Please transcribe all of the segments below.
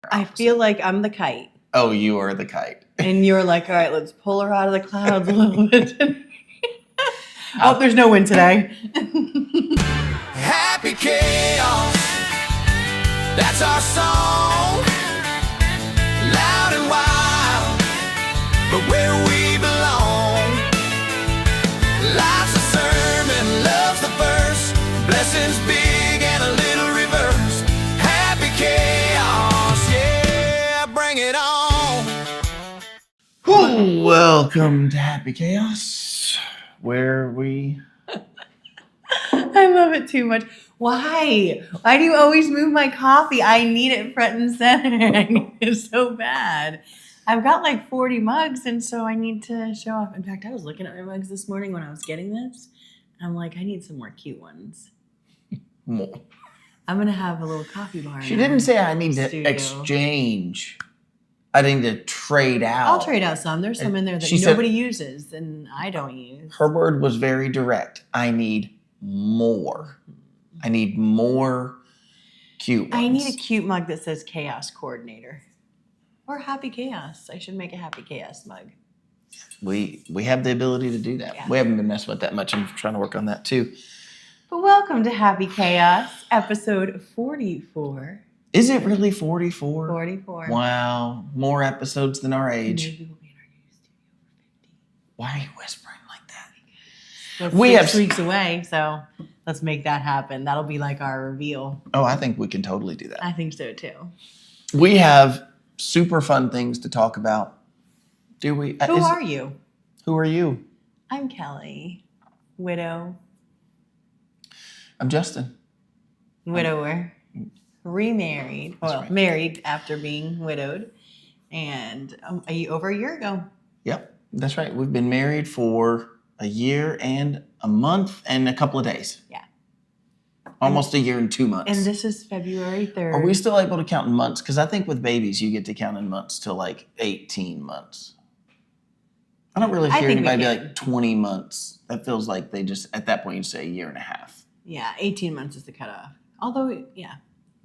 I feel like I'm the kite. Oh, you are the kite. And you're like, all right, let's pull her out of the clouds a little bit. Oh, there's no wind today. Happy chaos, that's our song. Loud and wild, but where we belong. Life's a sermon, love's the verse. Blessings big and a little reverse. Happy chaos, yeah, bring it on. Welcome to Happy Chaos, where we... I love it too much. Why? Why do you always move my coffee? I need it front and center. I need it so bad. I've got like 40 mugs, and so I need to show off. In fact, I was looking at my mugs this morning when I was getting this. And I'm like, I need some more cute ones. More. I'm going to have a little coffee bar. She didn't say I need to studio. exchange. I need to trade out. I'll trade out some. There's some in there that She said- nobody uses and I don't use. Her word was very direct. I need more. I need more cute ones. I need a cute mug that says Chaos Coordinator. Or Happy Chaos. I should make a Happy Chaos mug. We have the ability to do that. Yeah. We haven't been messing with that much. I'm trying to work on that too. But welcome to Happy Chaos, episode 44. Is it really 44? 44. Wow. More episodes than our age. Maybe we'll be in our new studio for 50. Why are you whispering like that? That's We 6 have- weeks away, so let's make that happen. That'll be like our reveal. Oh, I think we can totally do that. I think so too. We have super fun things to talk about. Do we? Who are you? Who are you? I'm Kelly, widow, I'm Justin. widower, remarried, That's well, right. married after being widowed, and over a year ago. Yep, that's right. We've been married for a year and a month and a couple of days. Yeah. Almost a year and 2 months. And this is February 3rd. Are we still able to count in months? Because I think with babies, you get to count in months till like 18 months. I don't really I hear think we anybody be can. like 20 months. That feels like they just, at that point, you say a year and a half. Yeah, 18 months is the cutoff. Although, yeah,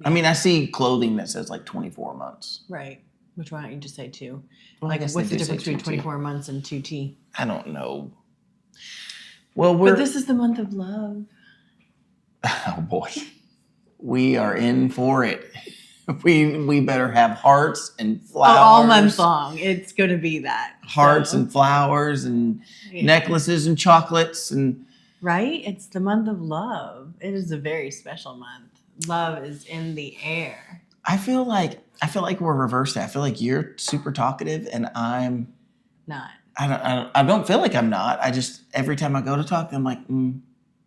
I mean, I see clothing that says like 24 months. right. Which why don't you just say 2? Well, I Like, guess what's they the do say difference between 2T. 24 months and 2T? I don't know. Well, But this is the month of love. oh boy, we are in for it. We better have hearts and flowers. All month long. It's going to be that. Hearts So, and flowers and yeah. necklaces and chocolates and Right? It's the month of love. It is a very special month. Love is in the air. I feel like we're reversed. I feel like you're super talkative and I'm Not. I don't feel like I'm not. I just every time I go to talk, I'm like, and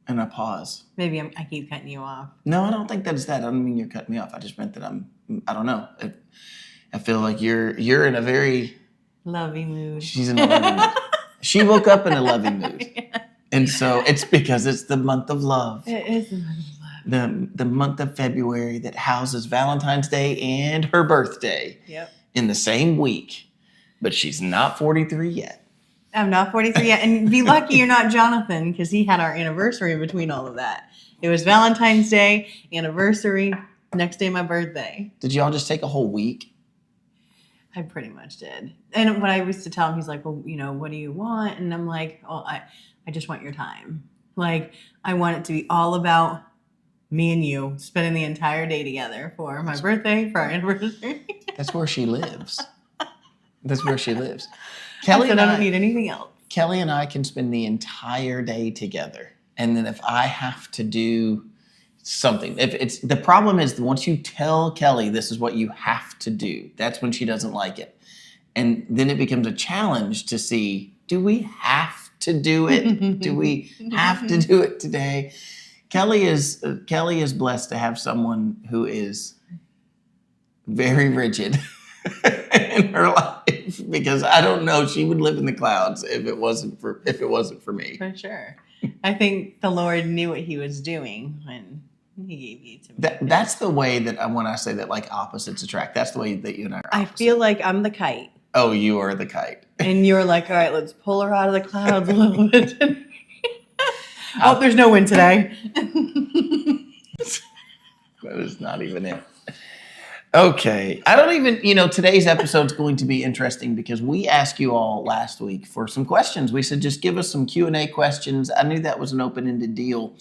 I pause. Maybe I keep cutting you off. No, I don't think that is that. I don't mean you're cutting me off. I just meant that I don't know. I feel like you're in a very Lovey mood. she's in a loving mood. She woke up in a loving mood. And so it's because it's the month of love. It is the month of love. The month of February that houses Valentine's Day and her birthday Yep. in the same week. But she's not 43 yet. I'm not 43 yet. And be lucky you're not Jonathan, because he had our anniversary in between all of that. It was Valentine's Day, anniversary, next day my birthday. Did y'all just take a whole week? I pretty much did. And when I used to tell him, he's like, well, what do you want? And I'm like, oh, I just want your time. Like, I want it to be all about me and you spending the entire day together for my birthday, for our anniversary. That's where she lives. That's where she lives. I said, I don't need anything else. Kelly and I can spend the entire day together. And then if I have to do something, if it's the problem is once you tell Kelly this is what you have to do, that's when she doesn't like it. And then it becomes a challenge to see, do we have to do it? Do we have to do it today? Kelly is blessed to have someone who is very rigid in her life, because I don't know, she would live in the clouds if it wasn't for me. For sure. I think the Lord knew what he was doing when he gave you to me. That's the way that when I say that, like, opposites attract, that's the way that you and I are I opposite. feel like I'm the kite. Oh, you are the kite. And you're like, all right, let's pull her out of the clouds a little bit. Oh, there's no wind today. That is not even it. Okay. I don't even, today's episode's going to be interesting because we asked you all last week for some questions. We said, just give us some Q&A questions. I knew that was an open-ended deal.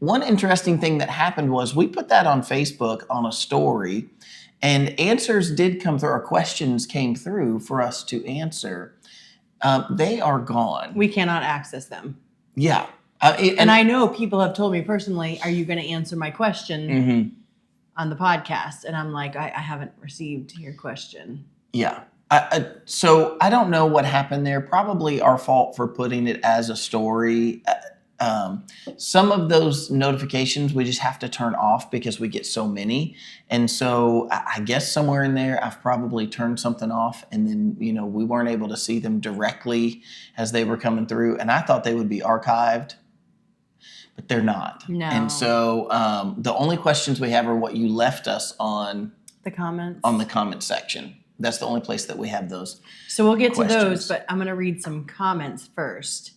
One interesting thing that happened was we put that on Facebook on a story, and answers did come through, or questions came through for us to answer. They are gone. We cannot access them. Yeah. And I know people have told me personally, are you going to answer my question Mhm. on the podcast? And I'm like, I haven't received your question. Yeah. So I don't know what happened there. Probably our fault for putting it as a story. Some of those notifications we just have to turn off because we get so many. And so I guess somewhere in there, I've probably turned something off, and then, we weren't able to see them directly as they were coming through. And I thought they would be archived, but they're not. No. And so the only questions we have are what you left us on The comments. the comment section. That's the only place that we have those. So we'll get to questions. those, but I'm going to read some comments first,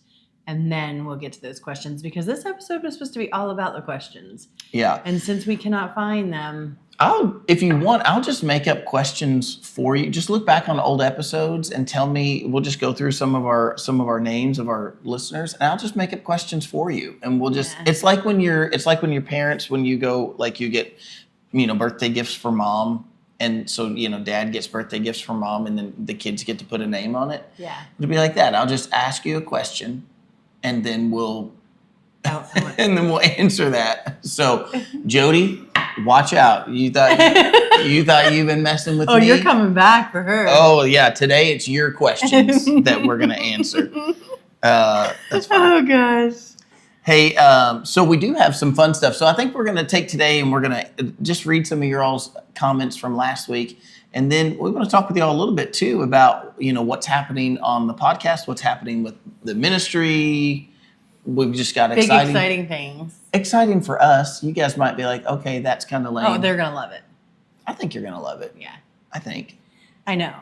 and then we'll get to those questions, because this episode was supposed to be all about the questions. Yeah. And since we cannot find them, If you want, I'll just make up questions for you. Just look back on old episodes and tell me. We'll just go through some of our names of our listeners, and I'll just make up questions for you. And we'll just. Yeah. It's like when your parents, when you go, like, you get, birthday gifts for mom, and so dad gets birthday gifts for mom, and then the kids get to put a name on it. yeah. It'll be like that. I'll just ask you a question, and then we'll and then we'll answer that. So, Jody, watch out. You thought you've been messing with me? Oh, you're coming back for her. Oh, yeah. Today it's your questions that we're going to answer. That's fine. Oh, gosh. Hey, so we do have some fun stuff. So I think we're going to take today and we're going to just read some of your all's comments from last week. And then we want to talk with y'all a little bit, too, about, what's happening on the podcast, what's happening with the ministry. We've just got Big, exciting things. Exciting for us. You guys might be like, okay, that's kind of lame. Oh, they're going to love it. I think you're going to love it. Yeah. I think. I know.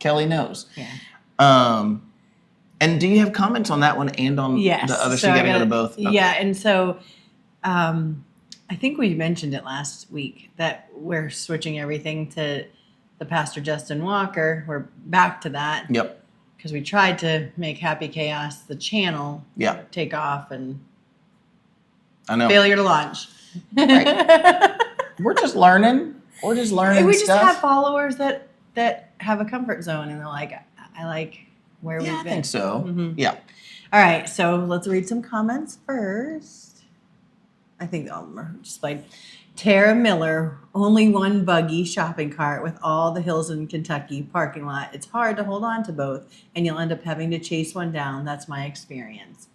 Kelly knows. Yeah. And do you have comments on that one and on Yes. the other? So you got to go to both? Okay. Yeah. And so I think we mentioned it last week that we're switching everything to the Pastor Justin Walker. We're back to that. Yep. Because we tried to make Happy Chaos the channel Yeah. take off, and I know. failure to launch. We're just learning. We're just learning We just stuff. have followers that have a comfort zone, and they're like, I like where Yeah, we've I been. think so. Mhm. Yeah. All right, so let's read some comments first. I think all of them are displayed. Tara Miller, only one buggy shopping cart with all the hills in Kentucky parking lot. It's hard to hold on to both, and you'll end up having to chase one down. That's my experience.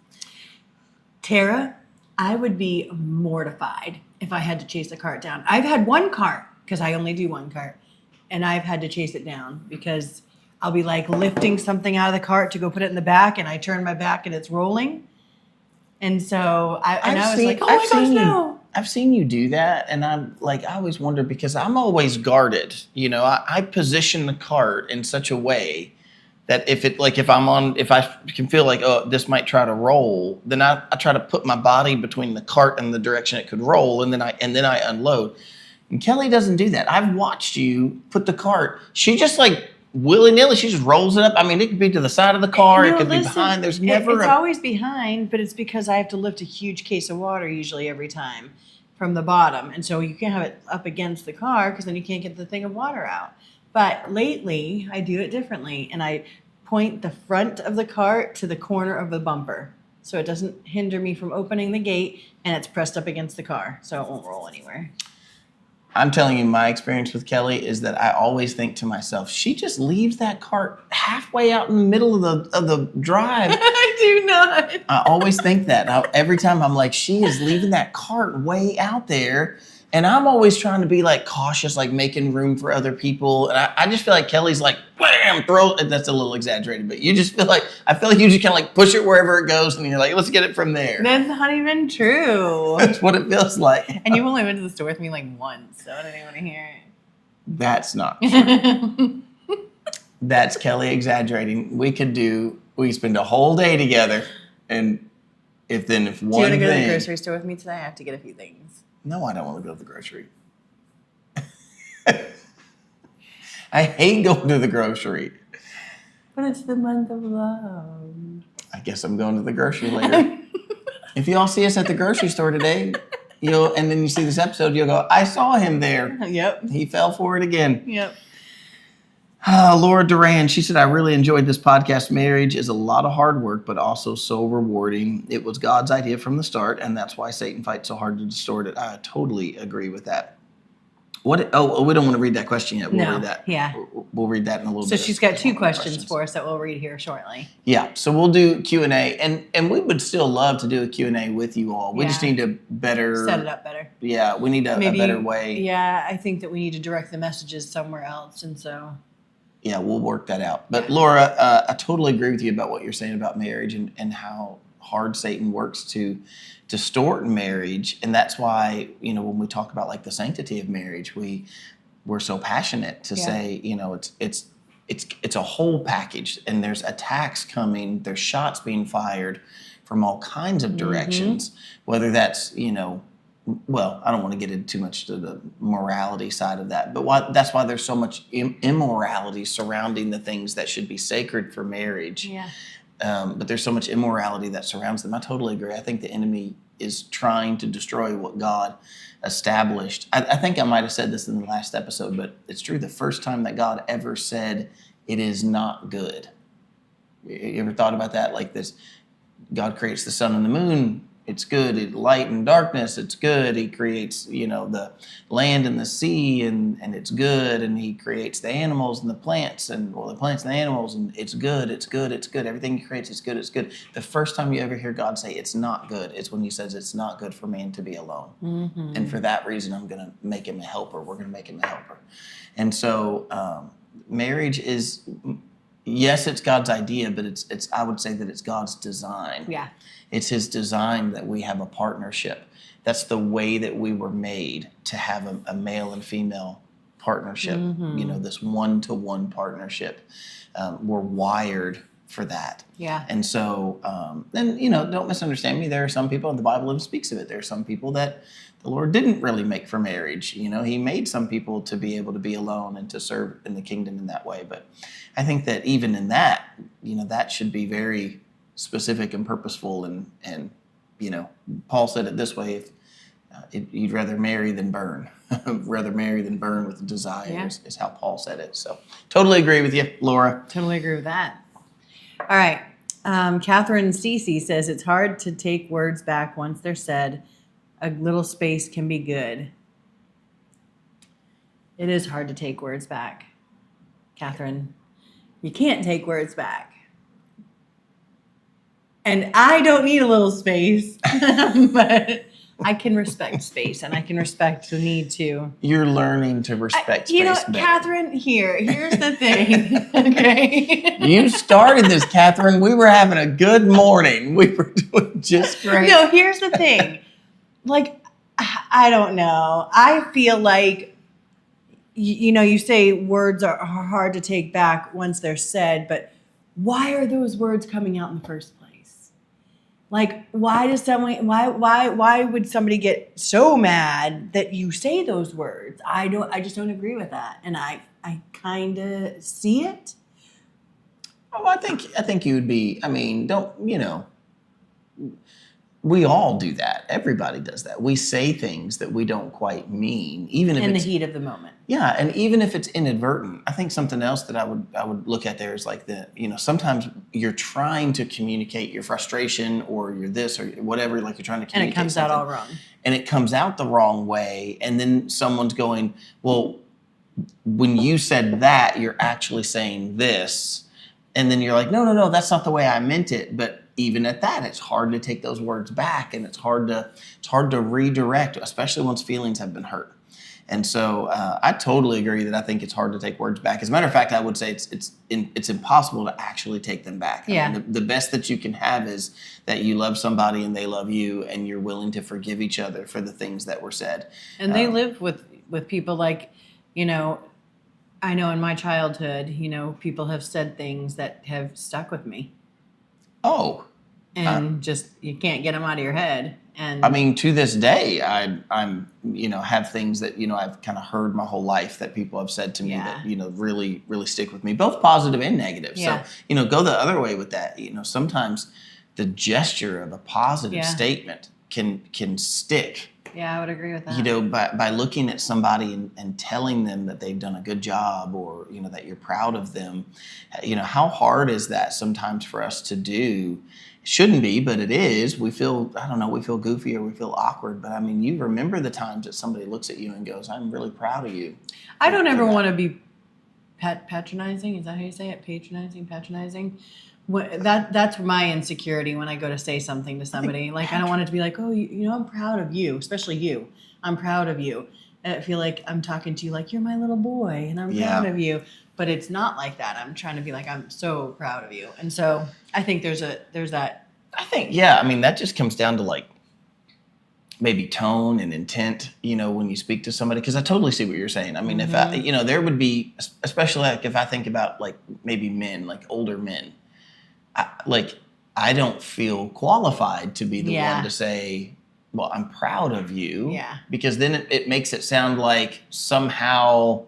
Tara, I would be mortified if I had to chase a cart down. I've had one cart, because I only do one cart, and I've had to chase it down because I'll be like lifting something out of the cart to go put it in the back, and I turn my back and it's rolling. And so I was like, oh my gosh, no. I've seen you do that, and I'm like, I always wonder because I'm always guarded. I position the cart in such a way that if I can feel like, oh, this might try to roll, then I try to put my body between the cart and the direction it could roll, and then I unload. And Kelly doesn't do that. I've watched you put the cart. She just like willy-nilly, she just rolls it up. I mean, it could be to the side of the car, it could be behind. There's never It's always behind, but it's because I have to lift a huge case of water usually every time from the bottom. And so you can't have it up against the car because then you can't get the thing of water out. But lately, I do it differently, and I point the front of the cart to the corner of the bumper so it doesn't hinder me from opening the gate, and it's pressed up against the car so it won't roll anywhere. I'm telling you, my experience with Kelly is that I always think to myself, she just leaves that cart halfway out in the middle of the drive. I do not. I always think that. Every time I'm like, she is leaving that cart way out there. And I'm always trying to be like cautious, like making room for other people. And I just feel like Kelly's like, bam, throw it. That's a little exaggerated, but you just feel like, I feel like you just kind of like push it wherever it goes. And you're like, let's get it from there. That's not even true. That's what it feels like. And you only went to the store with me like once, so I didn't even want to hear That's not. it. That's Kelly exaggerating. We spend a whole day together. And if Do you one want to go to the thing. grocery store with me today? I have to get a few things. No, I don't want to go to the grocery. I hate going to the grocery. But it's the month of love. I guess I'm going to the grocery later. If you all see us at the grocery store today, and then you see this episode, you'll go, I saw him there. Yep. He fell for it again. Yep. Laura Duran, she said, I really enjoyed this podcast. Marriage is a lot of hard work, but also so rewarding. It was God's idea from the start, and that's why Satan fights so hard to distort it. I totally agree with that. We don't want to read that question yet. We'll No, read that. yeah. We'll read that in a little So bit. she's got 2 questions for us that we'll read here shortly. Yeah, so we'll do Q&A, and we would still love to do a Q&A with you all. We just Yeah. need to better... Set it up better. Yeah, we need a better way. Yeah, I think that we need to direct the messages somewhere else, and so. Yeah, we'll work that out. But Laura, I totally agree with you about what you're saying about marriage and how hard Satan works to distort marriage. And that's why, when we talk about like the sanctity of marriage, we're so passionate to say, it's a whole package, and there's attacks coming, there's shots being fired from all kinds of directions, whether that's, well, I don't want to get into too much to the morality side of that, but that's why there's so much immorality surrounding the things that should be sacred for marriage. Yeah. But there's so much immorality that surrounds them. I totally agree. I think the enemy is trying to destroy what God established. I think I might have said this in the last episode, but it's true. The first time that God ever said it is not good. You ever thought about that? Like this, God creates the sun and the moon. It's good. Light and darkness, it's good. He creates, the land and the sea, and it's good. And he creates the animals and the plants, the plants and the animals, and it's good, it's good, it's good. Everything he creates is good, it's good. The first time you ever hear God say it's not good is when he says it's not good for man to be alone. Mm-hmm. And for that reason, I'm going to make him a helper. We're going to make him a helper. And so marriage is... Yes, it's God's idea, but it's I would say that it's God's design. Yeah. It's his design that we have a partnership. That's the way that we were made, to have a male and female partnership, this one-to-one partnership. We're wired for that. Yeah. And so, don't misunderstand me. There are some people, the Bible even speaks of it. There are some people that the Lord didn't really make for marriage. He made some people to be able to be alone and to serve in the kingdom in that way. But I think that even in that, that should be very specific and purposeful. And Paul said it this way, if you'd rather marry than burn. Rather marry than burn with desires, is how Paul said it. So totally agree with you, Laura. Totally agree with that. All right. Catherine Cece says it's hard to take words back once they're said. A little space can be good. It is hard to take words back, Catherine. You can't take words back. And I don't need a little space, but I can respect space, and I can respect the need to. You're learning to respect space better. Catherine, here's the thing, okay? You started this, Catherine. We were having a good morning. We were doing just great. No, here's the thing. Like, I don't know. I feel like, you say words are hard to take back once they're said, but why are those words coming out in the first place? Like, why would somebody get so mad that you say those words? I just don't agree with that. And I kind of see it. Oh, I think you would be, we all do that. Everybody does that. We say things that we don't quite mean, even if in the it's heat of the moment. Yeah, and even if it's inadvertent. I think something else that I would look at there is like sometimes you're trying to communicate your frustration or your this or whatever, like you're trying to communicate. And it comes out all wrong. And it comes out the wrong way, and then someone's going, well, when you said that, you're actually saying this. And then you're like, no, that's not the way I meant it. But even at that, it's hard to take those words back, and it's hard to redirect, especially once feelings have been hurt. And so I totally agree that I think it's hard to take words back. As a matter of fact, I would say it's impossible to actually take them back. Yeah. I mean, the best that you can have is that you love somebody and they love you, and you're willing to forgive each other for the things that were said. And they live with people like, I know in my childhood, people have said things that have stuck with me. Oh. And just, you can't get them out of your head. And I mean, to this day, I'm have things that I've kind of heard my whole life that people have said to me Yeah. that really really stick with me, both positive and negative. Yeah. So go the other way with that. Sometimes the gesture of a positive Yeah. statement can stick. yeah, I would agree with that. By looking at somebody and telling them that they've done a good job, or that you're proud of them. How hard is that sometimes for us to do? It shouldn't be, but it is. We feel, I don't know, we feel goofy or we feel awkward. But I mean, you remember the times that somebody looks at you and goes, "I'm really proud of you." I don't ever for that. want to be patronizing. Is that how you say it? Patronizing. That's my insecurity when I go to say something to somebody. Like, I don't want it to be like, oh, I'm proud of you, especially you. I'm proud of you. And I feel like I'm talking to you like you're my little boy and I'm Yeah. proud of you. But it's not like that. I'm trying to be like, I'm so proud of you. And so I think there's that. I think, yeah, I mean, that just comes down to like maybe tone and intent, when you speak to somebody, because I totally see what you're saying. I mean, if I, there would be, especially like if I think about like maybe men, like older men, I don't feel qualified to be the Yeah. one to say, well, I'm proud of you. Yeah. Because then it makes it sound like somehow,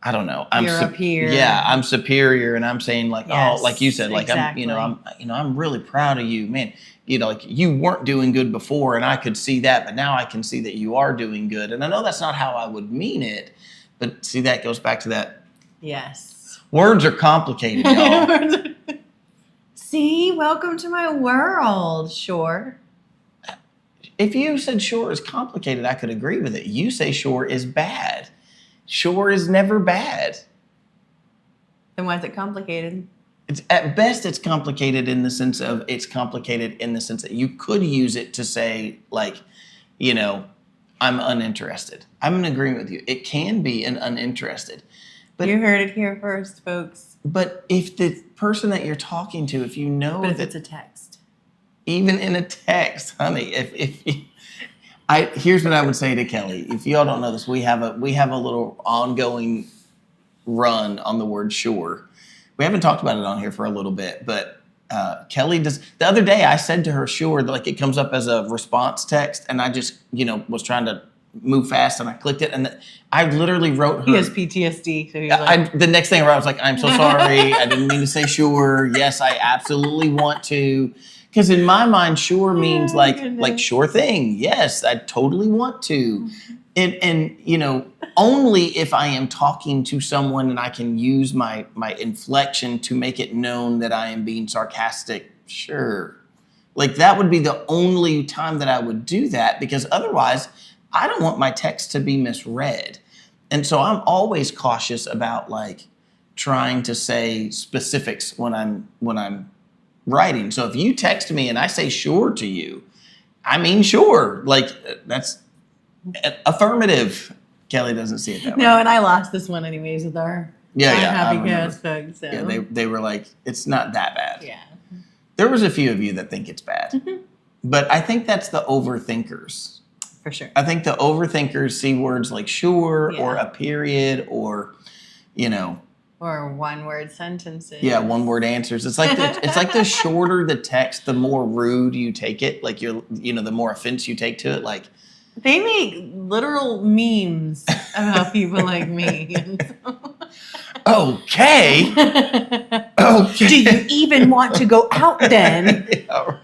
I don't know. You're up here. Yeah, I'm superior, and I'm saying like, Yes, oh, like you said, like exactly. I'm really proud of you, man. Like you weren't doing good before, and I could see that, but now I can see that you are doing good. And I know that's not how I would mean it, but see, that goes back to that. Yes. Words are complicated, y'all. See, welcome to my world, Shore. If you said sure is complicated, I could agree with it. You say sure is bad. Sure is never bad. Then why is it complicated? It's at best it's complicated in the sense that you could use it to say like, I'm uninterested. I'm in agreement with you. It can be an uninterested. But You heard it here first, folks. but if the person that you're talking to, if you know But if that it's a text. even in a text, honey, here's what I would say to Kelly. If y'all don't know this, we have a little ongoing run on the word sure. We haven't talked about it on here for a little bit, but Kelly does. The other day, I said to her, "Sure," like it comes up as a response text, and I just was trying to move fast, and I clicked it, and I literally wrote her. He has PTSD, so he's like, The next thing I wrote was like, "I'm so sorry. I didn't mean to say sure. Yes, I absolutely want to." Because in my mind, sure means like goodness. sure thing. Yes, I totally want to. And only if I am talking to someone and I can use my inflection to make it known that I am being sarcastic, sure. Like that would be the only time that I would do that, because otherwise I don't want my text to be misread. And so I'm always cautious about like trying to say specifics when I'm writing. So if you text me and I say sure to you, I mean sure. Like that's affirmative. Kelly doesn't see it that way. no, and I lost this one anyways with our Yeah, I happy remember. chaos folks. So. Yeah, they were like, it's not that bad. Yeah. There was a few of you that think it's bad. But I think that's the overthinkers. For sure. I think the overthinkers see words like sure or Yeah. a period or, Or one-word sentences. yeah, one-word answers. It's like the shorter the text, the more rude you take it. Like the more offense you take to it. Like They make literal memes about people like me. okay, okay. Do you even want to go out then? Yeah, right.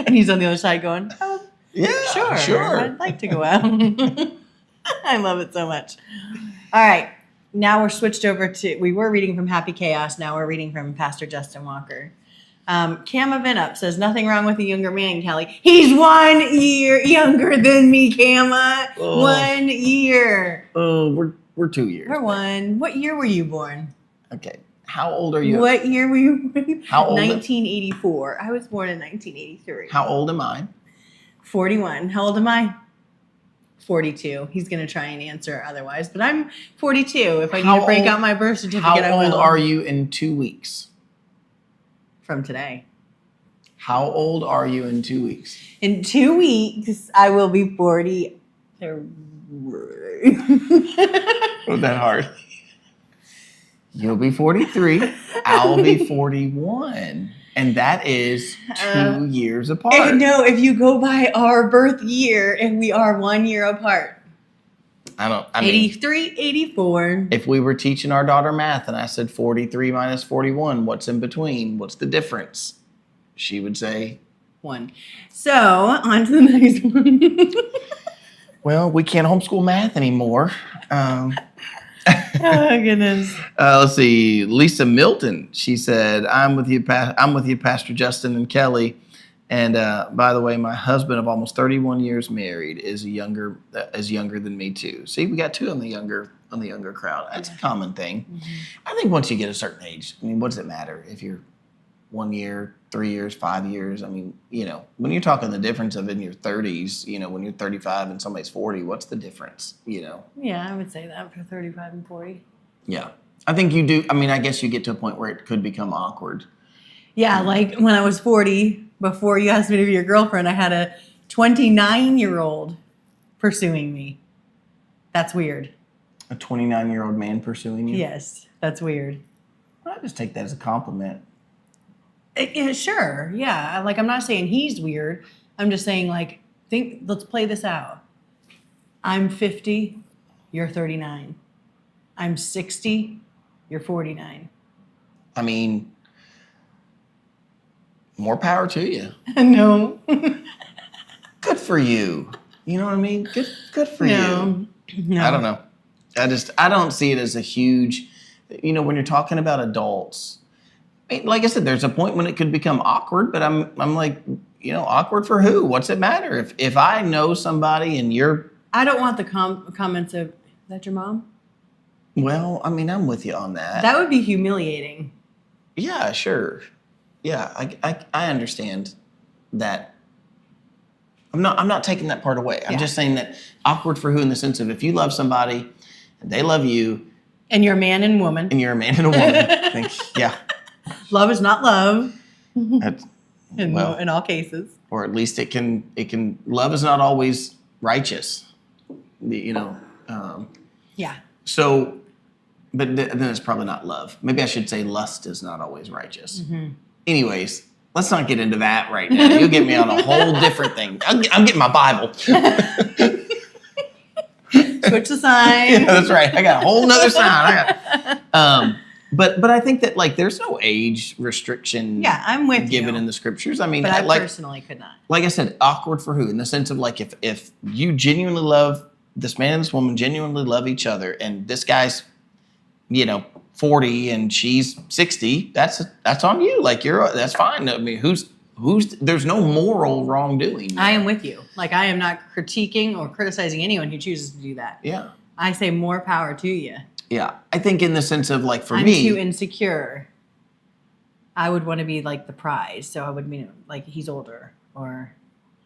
And he's on the other side going, oh, Yeah, sure. I'd like to go out. I love it so much. All right. Now we're switched over to, we were reading from Happy Chaos. Now we're reading from Pastor Justin Walker. Cam Up says, nothing wrong with a younger man, Kelly. He's 1 year younger than me, Kama. Oh. 1 year. Oh, we're 2 years. We're one. What year were you born? Okay. How old are you? What year were you born? How old? 1984. I was born in 1983. How old am I? 41. How old am I? 42. He's going to try and answer otherwise, but I'm 42. If I need How to break old- out my birth certificate, How I old will. are you in 2 weeks? From today. How old are you in 2 weeks? In 2 weeks, I will be 40. Wasn't that hard? You'll be 43. I'll be 41. And that is 2 years apart. No, if you go by our birth year, and we are 1 year apart. I mean, 83, 84. if we were teaching our daughter math and I said 43 minus 41, what's in between? What's the difference? She would say, 1. So, on to the next one. well, we can't homeschool math anymore. Oh, goodness. Let's see. Lisa Milton. She said, "I'm with you, Pastor Justin and Kelly. And by the way, my husband of almost 31 years married is younger than me too. See, we got 2 on the younger crowd. That's a common thing. I think once you get a certain age, I mean, what does it matter if you're 1 year, 3 years, 5 years? I mean, when you're talking the difference of in your 30s, when you're 35 and somebody's 40, what's the difference? Yeah, I would say that for 35 and 40. Yeah, I think you do. I mean, I guess you get to a point where it could become awkward. Yeah, like when I was 40, before you asked me to be your girlfriend, I had a 29-year-old pursuing me. That's weird. A 29-year-old man pursuing you? Yes, that's weird. I just take that as a compliment. Yeah, sure, yeah. Like, I'm not saying he's weird. I'm just saying, like, let's play this out. I'm 50, you're 39. I'm 60, you're 49. I mean, more power to you. No. Good for you. You know what I mean? Good for No. you. I don't know. I don't see it as a huge, when you're talking about adults, I mean, like I said, there's a point when it could become awkward, but I'm like, awkward for who? What's it matter? If I know somebody and you're... I don't want the comments of, is that your mom? Well, I mean, I'm with you on that. That would be humiliating. Yeah, sure. Yeah, I understand that. I'm not taking that part away. I'm just saying that awkward for who in the sense of if you love somebody and they love you. And you're a man and woman. And you're a man and a woman. I think, yeah. Love is not love. In all cases. Or at least it can love is not always righteous. Yeah. So, but then it's probably not love. Maybe I should say lust is not always righteous. Mm-hmm. Anyways, let's not get into that right now. You'll get me on a whole different thing. I'm getting my Bible. Switch the sign. Yeah, that's right. I got a whole nother sign. But I think that there's no age restriction. Yeah, I'm with given you. in the scriptures. I mean, but I personally could not. Like I said, awkward for who? In the sense of if you genuinely love this man and this woman, genuinely love each other, and this guy's 40 and she's 60, that's on you. That's fine. I mean, there's no moral wrongdoing. I am with you. I am not critiquing or criticizing anyone who chooses to do that. Yeah. I say more power to you. Yeah. I think in the sense of for I'm me. too insecure. I would want to be the prize. So I would mean he's older, or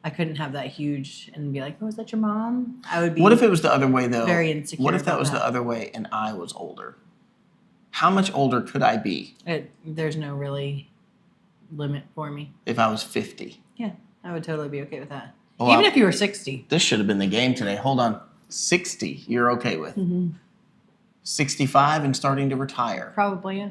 I couldn't have that huge and be like, oh, is that your mom? I would be. What if it was the other way though? Very insecure. What if that was the other way and I was older? How much older could I be? There's no really limit for me. If I was 50. Yeah, I would totally be okay with that. Oh, Even if you were 60. This should have been the game today. Hold on. 60 you're okay with. Mm-hmm. 65 and starting to retire. Probably, yeah.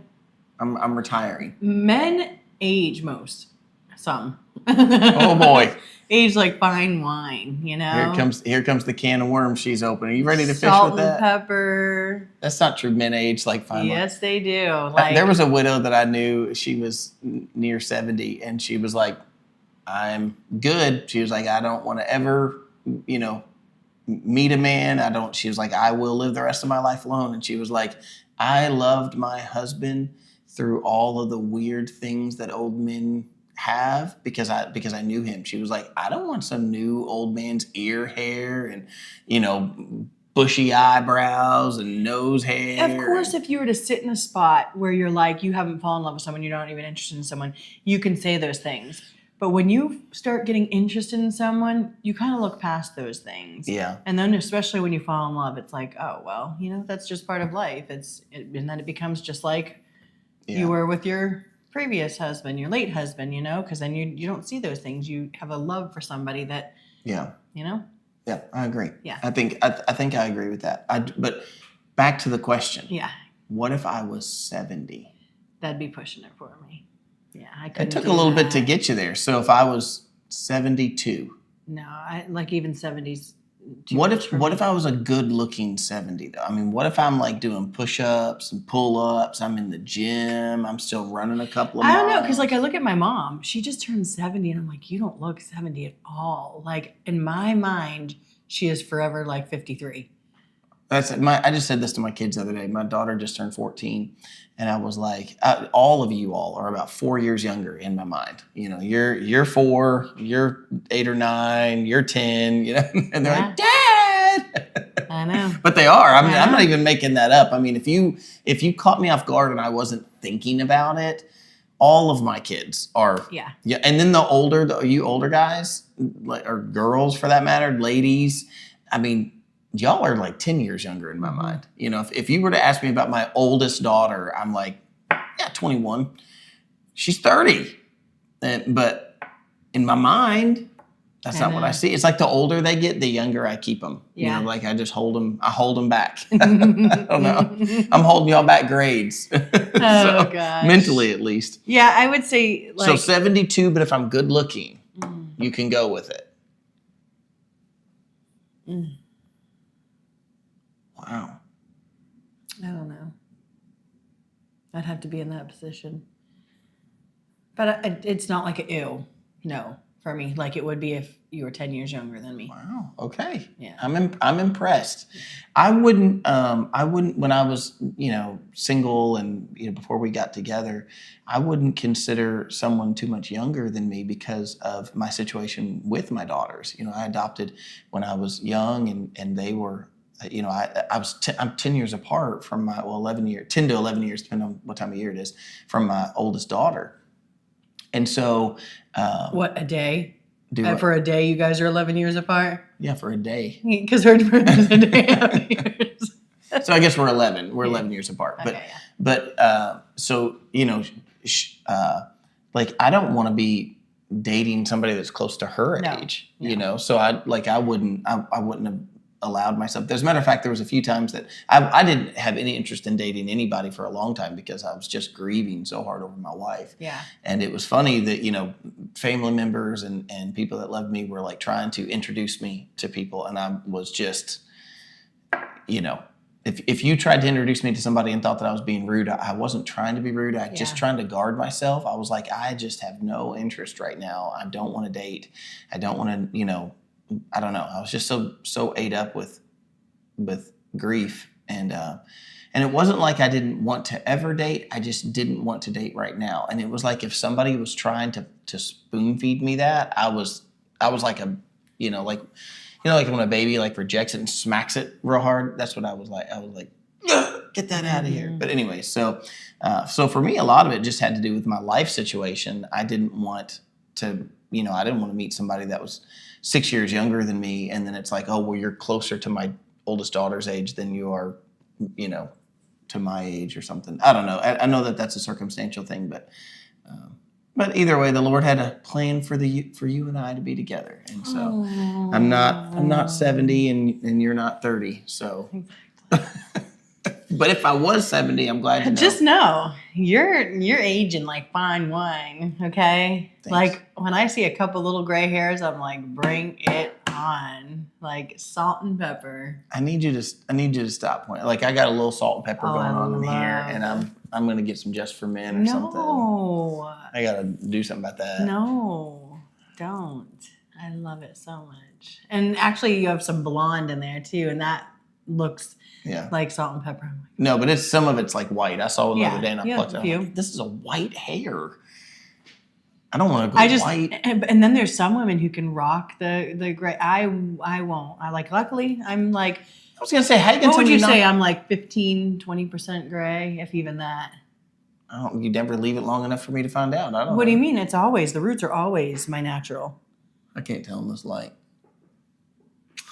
I'm retiring. Men age most. Some. Oh boy. Age like fine wine, Here comes the can of worms she's opening. Are you ready to fish Salt with that? and pepper. That's not true. Men age like fine wine. Yes, they do. There was a widow that I knew. She was near 70, and she was like, "I'm good." She was like, "I don't want to ever, meet a man. She was like, "I will live the rest of my life alone." And she was like, "I loved my husband through all of the weird things that old men have because I knew him." She was like, "I don't want some new old man's ear hair and bushy eyebrows and nose hair." Of course, if you were to sit in a spot where you're you haven't fallen in love with someone, you're not even interested in someone, you can say those things. But when you start getting interested in someone, you kind of look past those things. Yeah. And then especially when you fall in love, it's like, oh, well, that's just part of life. And then it becomes just like you were with your previous husband, your late husband, because then you don't see those things. You have a love for somebody that, Yeah, I agree. Yeah. I think I agree with that. But back to the question. Yeah, What if I was 70? that'd be pushing it for me. Yeah, I couldn't. It took a do little bit to that. get you there. So if I was 72, No, I like even 70s. what if I was a good looking 70 though? I mean, what if I'm like doing push-ups and pull-ups, I'm in the gym, I'm still running a couple of I don't know, miles? because like I look at my mom, she just turned 70, and I'm like, you don't look 70 at all. Like in my mind, she is forever like 53. I just said this to my kids the other day. My daughter just turned 14, and I was like, all of you all are about 4 years younger in my mind. You know, you're 4, you're 8 or 9, you're 10. You know, and they're like, Dad. I know. But they are. I mean, Yeah. I'm not even making that up. I mean, if you caught me off guard and I wasn't thinking about it, all of my kids are. Yeah. Yeah. And then you older guys, like, or girls for that matter, ladies. I mean, y'all are like 10 years younger in my mind. You know, if you were to ask me about my oldest daughter, I'm like, yeah, 21. She's 30. But in my mind, that's not what I see. It's like the older they get, the younger I keep them. Yeah. You know, like I just hold them back. I don't know. I'm holding y'all back grades. Oh, gosh. Mentally, at least. Yeah, I would say like So 72, but if I'm good looking, Mm. you can go with it. Mm. Wow. I don't know. I'd have to be in that position. But it's not like a ew, no, for me. Like it would be if you were 10 years younger than me. Wow. Okay. Yeah. I'm impressed. I wouldn't when I was, single and before we got together, I wouldn't consider someone too much younger than me because of my situation with my daughters. I adopted when I was young and they were I'm 10 years apart from my 10 to 11 years, depending on what time of year it is, from my oldest daughter. And so What, a day? what? For a day, you guys are 11 years apart? Yeah, for a day. Because we're a day of years. So I guess we're 11. We're 11 years apart. Okay, yeah. But so, like I don't want to be dating somebody that's close to her No, age, no. So I wouldn't have allowed myself. As a matter of fact, there was a few times that I didn't have any interest in dating anybody for a long time because I was just grieving so hard over my wife. Yeah. And it was funny that, family members and people that loved me were like trying to introduce me to people. And I was just, if you tried to introduce me to somebody and thought that I was being rude, I wasn't trying to be rude. I just Yeah. trying to guard myself. I was like, I just have no interest right now. I don't want to date. I don't want to, I don't know. I was just so ate up with grief, and it wasn't like I didn't want to ever date. I just didn't want to date right now. And it was like if somebody was trying to spoon feed me that, I was like like when a baby like rejects it and smacks it real hard. That's what I was like. I was like, get that out of here. But anyway, so for me, a lot of it just had to do with my life situation. I didn't want to. I didn't want to meet somebody that was 6 years younger than me, and then it's like, oh, well, you're closer to my oldest daughter's age than you are, to my age or something. I don't know. I know that that's a circumstantial thing, but either way, the Lord had a plan for you and I to be together, and so I'm not 70 and you're not 30, so. But if I was 70, I'm glad to know. Just know you're aging like fine wine, okay? Thanks. Like when I see a couple little gray hairs, I'm like, bring it on, like salt and pepper. I need you to stop pointing. Like I got a little salt and pepper Oh, going I on in here, love and I'm gonna get some Just for Men or something. No, I gotta do something about that. no, don't. I love it so much. And actually, you have some blonde in there too, and that looks Yeah. like salt and pepper. I'm like, No, but some of it's like white. I saw it the Yeah, other day and I you plucked have it. a I'm few. like, this is a white hair. I don't want to go I just white. and then there's some women who can rock the gray. I won't. I like. Luckily, I'm like. I was gonna say, hey, What would you say? I'm like 15-20% gray, if even that. You never leave it long enough for me to find out. I don't. What do know. you mean? It's always the roots are always my natural. I can't tell in this light.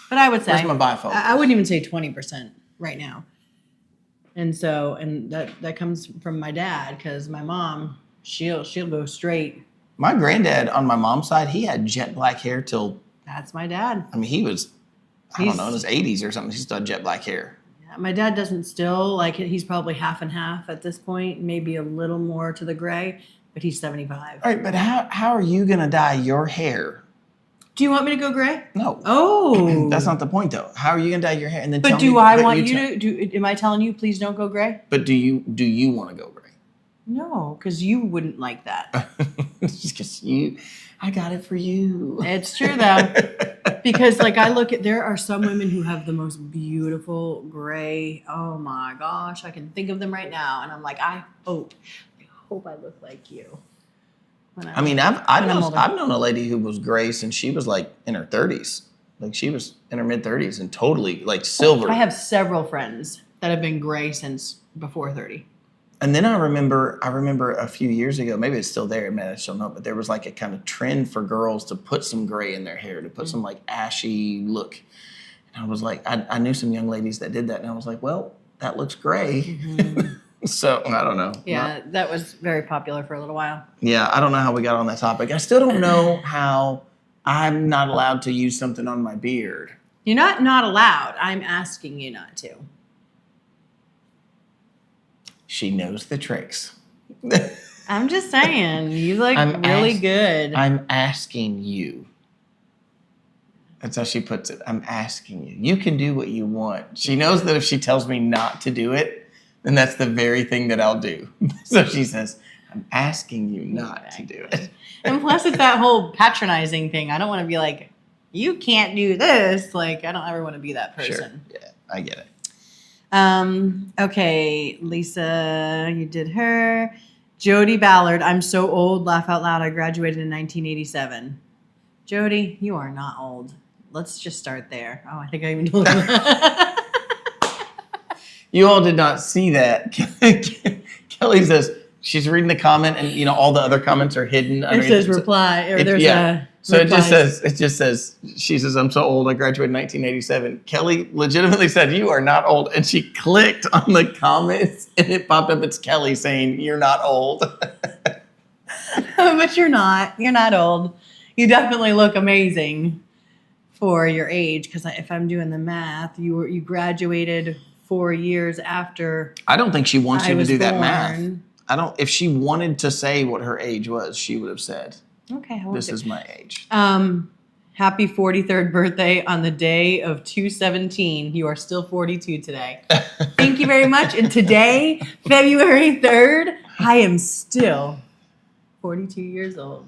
But I would say Where's my bifocal? I wouldn't even say 20% right now. And so, and that comes from my dad, because my mom, she'll go straight. My granddad on my mom's side, he had jet black hair till, That's my dad. I mean, he was, I don't He's- know, in his 80s or something. He still had jet black hair. Yeah, my dad doesn't still like it. He's probably half and half at this point, maybe a little more to the gray, but he's 75. All right, but how are you gonna dye your hair? Do you want me to go gray? No. Oh. That's not the point though. How are you gonna dye your hair and then But tell do me, I but want you tell- to do? Am I telling you please don't go gray? But do you want to go gray? No, because you wouldn't like that. Just because I got it for you. It's true though, because like I look at there are some women who have the most beautiful gray. Oh my gosh, I can think of them right now, and I'm like, I hope I look like you. I mean, I've When I'm older. known a lady who was gray since she was like in her 30s. Like she was in her mid 30s and totally like silver. I have several friends that have been gray since before 30. And then I remember a few years ago, maybe it's still there, man, I still know, but there was like a kind of trend for girls to put some gray in their hair, to put some like ashy look. And I was like, I knew some young ladies that did that, and I was like, well, that looks gray. So I don't know. Yeah, that was very popular for a little while. Yeah, I don't know how we got on that topic. I still don't know how I'm not allowed to use something on my beard. You're not allowed. I'm asking you not to. She knows the tricks. I'm just saying, you look I'm really ask- good. I'm asking you. That's how she puts it. I'm asking you. You can do what you want. She knows that if she tells me not to do it, then that's the very thing that I'll do. So she says, I'm asking you not to do it. And plus, it's that whole patronizing thing. I don't want to be like, you can't do this. Like, I don't ever want to be that Sure. person. Yeah, I get it. Okay, Lisa, you did her. Jody Ballard, I'm so old, laugh out loud. I graduated in 1987. Jody, you are not old. Let's just start there. Oh, I think I even told you that. You all did not see that. Kelly says she's reading the comment, and all the other comments are hidden. It underneath says reply, or there's a So it just replies. says, she says, I'm so old, I graduated in 1987. Kelly legitimately said, you are not old. And she clicked on the comments and it popped up. It's Kelly saying, you're not old. But you're not. You're not old. You definitely look amazing for your age. Because if I'm doing the math, you graduated 4 years after I don't think she wants I you to was do that born. math. If she wanted to say what her age was, she would have said, Okay, I won't this do- is my age. Happy 43rd birthday on the day of 2/17. You are still 42 today. Thank you very much. And today, February 3rd, I am still 42 years old.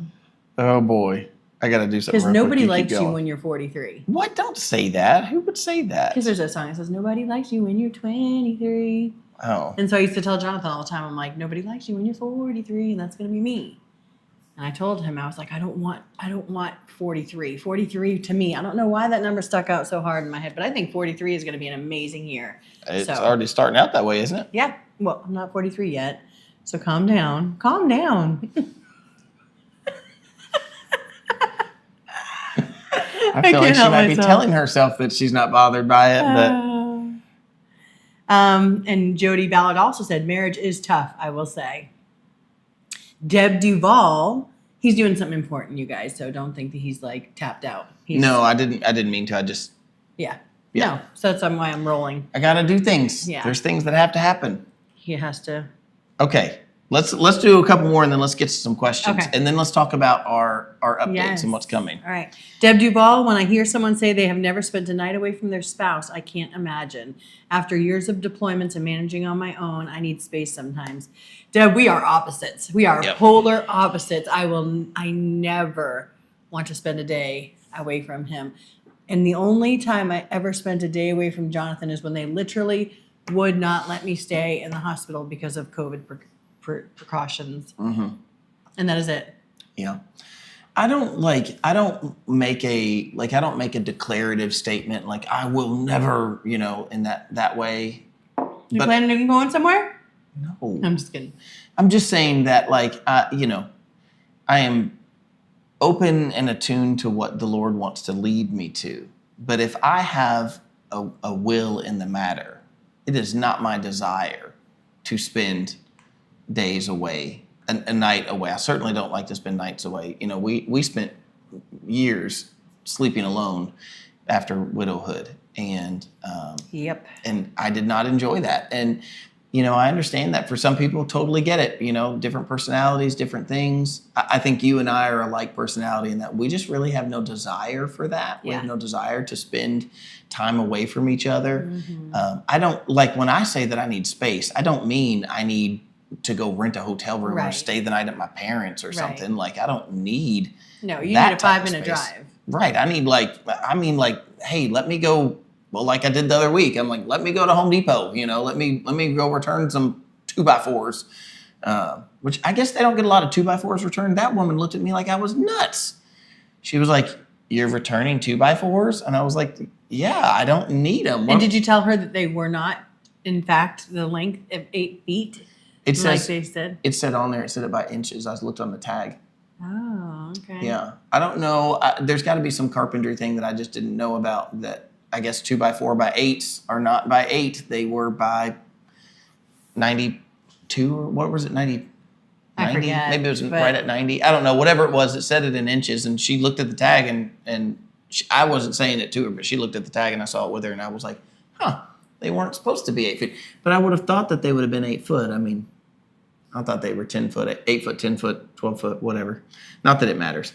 Oh boy. I got to do something Because real quick. nobody keep likes you going. when you're 43. What? Don't say that. Who would say that? Because there's a song that says, nobody likes you when you're 23. Oh. And so I used to tell Jonathan all the time, I'm like, nobody likes you when you're 43, and that's going to be me. And I told him, I was like, I don't want 43. 43 to me, I don't know why that number stuck out so hard in my head, but I think 43 is going to be an amazing year. It's So- already starting out that way, isn't it? Yeah. Well, I'm not 43 yet. So calm down. Calm down. I feel like can't she help might be myself. telling herself that she's not bothered by it, but And Jody Ballard also said, marriage is tough, I will say. Deb Duvall, he's doing something important, you guys, so don't think that he's like tapped out. He's, no, I didn't mean to. Yeah. Yeah. No. So that's why I'm rolling. I gotta do things. Yeah. There's things that have to happen. He has to. Okay. Let's do a couple more and then let's get to some questions. Okay. And then let's talk about our updates Yes. and what's coming. All right. Deb Duvall, when I hear someone say they have never spent a night away from their spouse, I can't imagine. After years of deployments and managing on my own, I need space sometimes. Deb, we are opposites. We are Yep. polar opposites. I never want to spend a day away from him. And the only time I ever spent a day away from Jonathan is when they literally would not let me stay in the hospital because of COVID precautions. Mm-hmm. And that is it. Yeah. I don't make a declarative statement like I will never, in that way. You But- planning on going somewhere? No. I'm just kidding. I'm just saying that I am open and attuned to what the Lord wants to lead me to. But if I have a will in the matter, it is not my desire to spend days away, a night away. I certainly don't like to spend nights away. We spent years sleeping alone after widowhood, and Yep. I did not enjoy that. And you know, I understand that for some people, totally get it. You know, different personalities, different things. I think you and I are alike personality in that we just really have no desire for that. We have Yeah. no desire to spend time away from each other. Mm-hmm. I don't like when I say that I need space, I don't mean I need to go rent a hotel room or Right. stay the night at my parents or Right. something. Like, I don't need No, you that need a type of 5-minute space. drive. Right. I mean like, hey, let me go. Well, like I did the other week, I'm like, let me go to Home Depot. You know, let me go return some 2x4s, which I guess they don't get a lot of 2x4s returned. That woman looked at me like I was nuts. She was like, "You're returning 2x4s?" And I was like, "Yeah, I don't need them." And did you tell her that they were not, in fact, the length of 8 feet, It like says they said? it said on there. It said it by inches. I looked on the tag. Oh, okay. Yeah, I don't know. There's got to be some carpentry thing that I just didn't know about. That I guess 2x4 by 8s are not by 8. They were by 92 or what was it? 90. I 90? forget, Maybe it was but- right at 90. I don't know. Whatever it was, it said it in inches, and she looked at the tag, and I wasn't saying it to her, but she looked at the tag, and I saw it with her, and I was like, huh, they weren't supposed to be 8 feet. But I would have thought that they would have been 8 foot. I mean, I thought they were 10 foot, 8 foot, 10 foot, 12 foot, whatever. Not that it matters.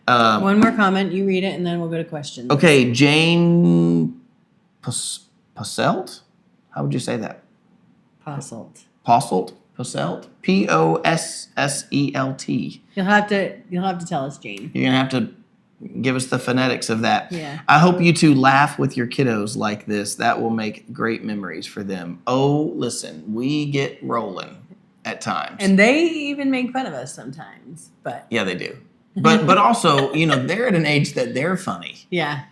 One more comment. You read it, and then we'll go to questions. Okay, Jane Posselt? How would you say that? Posselt. Posselt? Posselt? Posselt. You'll have to tell us, Jane. You're gonna have to give us the phonetics of that. Yeah. I hope you two laugh with your kiddos like this. That will make great memories for them. Oh, listen, we get rolling at times. And they even make fun of us sometimes, but yeah, they do. But also, you know, they're at an age that they're funny. yeah.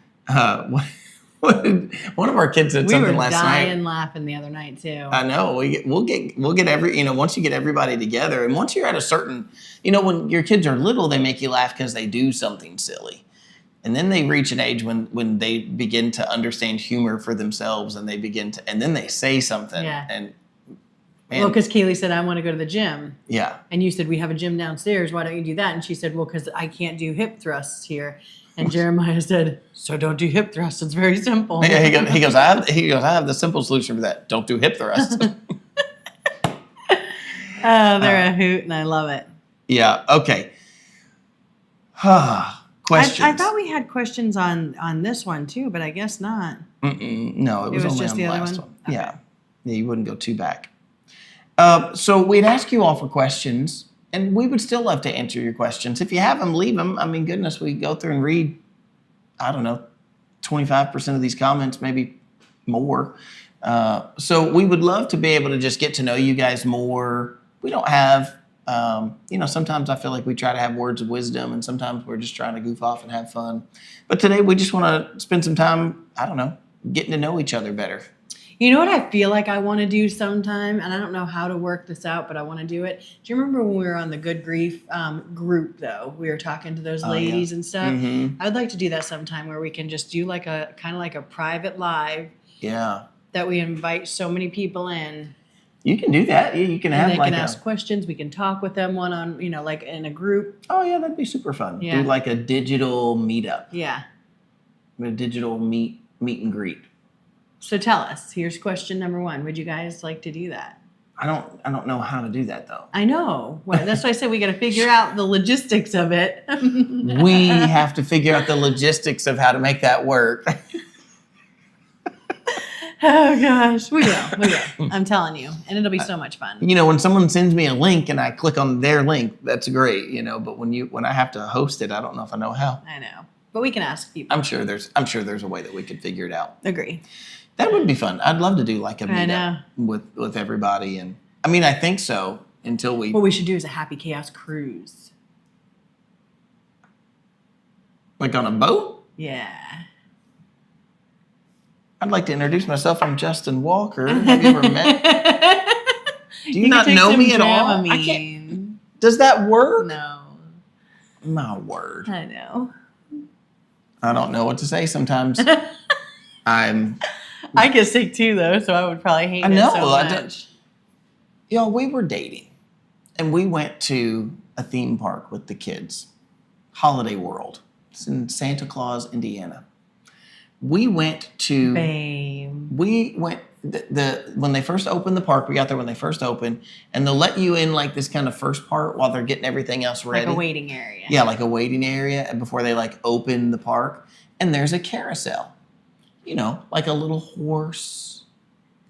One of our kids said We something were last dying night. laughing the other night too. I know we'll get every, you know, once you get everybody together, and once you're at a certain, you know, when your kids are little, they make you laugh because they do something silly, and then they reach an age when they begin to understand humor for themselves, and and then they say something, Yeah. and Well, man, because Kaylee said, I want to go to the gym. yeah, And you said, we have a gym downstairs. Why don't you do that? And she said, well, because I can't do hip thrusts here. And Jeremiah said, so don't do hip thrusts. It's very simple. yeah, he goes, I have the simple solution for that. Don't do hip thrusts. Oh, they're a hoot, and I love it. Yeah. Okay. Questions. I thought we had questions on this one too, but I guess not. No, it was was only just on the the other last one? one. Okay. Yeah, you wouldn't go too back. So we'd ask you all for questions, and we would still love to answer your questions. If you have them, leave them. I mean, goodness, we go through and read, I don't know, 25% of these comments, maybe more. So we would love to be able to just get to know you guys more. We don't have, you know, sometimes I feel like we try to have words of wisdom, and sometimes we're just trying to goof off and have fun. But today we just want to spend some time, I don't know, getting to know each other better. You know what I feel like I want to do sometime, and I don't know how to work this out, but I want to do it. Do you remember when we were on the Good Grief group, though? We were talking to those Oh, yeah. ladies and stuff. Mhm. I would like to do that sometime where we can just do like a kind of like a private live Yeah. that we invite so many people in. You can do that. You can And have they like can a, ask questions. We can talk with them like in a group. oh yeah, that'd be super fun. Yeah. Do like a digital meetup, Yeah. a digital meet and greet. So tell us. Here's question number 1. Would you guys like to do that? I don't know how to do that though. I know. Well, that's why I said we got to figure out the logistics of it. We have to figure out the logistics of how to make that work. Oh gosh, we will. I'm telling you, and it'll be so much fun. You know, when someone sends me a link and I click on their link, that's great. You know, but when I have to host it, I don't know if I know how. I know, but we can ask people. I'm sure there's a way that we could figure it out. Agree. That would be fun. I'd love to do like a I know. meetup with everybody, and I mean, I think so until we What we should do is a Happy Chaos cruise. like on a boat. Yeah. I'd like to introduce myself. I'm Justin Walker. Have you ever met? Do you, can not take know some me at all? I Dramamine. can't. Does that work? No, My word. I know. I don't know what to say sometimes. I'm. I get sick too, though, so I would probably hate I know. it so I much. Y'all, we were dating, and we went to a theme park with the kids, Holiday World. It's in Santa Claus, Indiana. We went to. Babe. We went. when they first opened the park, we got there when they first opened, and they'll let you in like this kind of first part while they're getting everything else ready. Like a waiting area. Yeah, like a waiting area before they like open the park. And there's a carousel, you know, like a little horse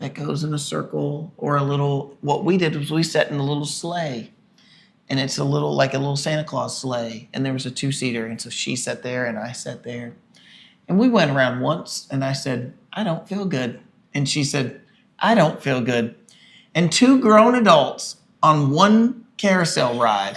that goes in a circle, or a little, what we did was we sat in a little sleigh, and it's a little, like a little Santa Claus sleigh. And there was a 2-seater. And so she sat there and I sat there, and we went around once, and I said, I don't feel good. And she said, I don't feel good. And 2 grown adults on one carousel ride.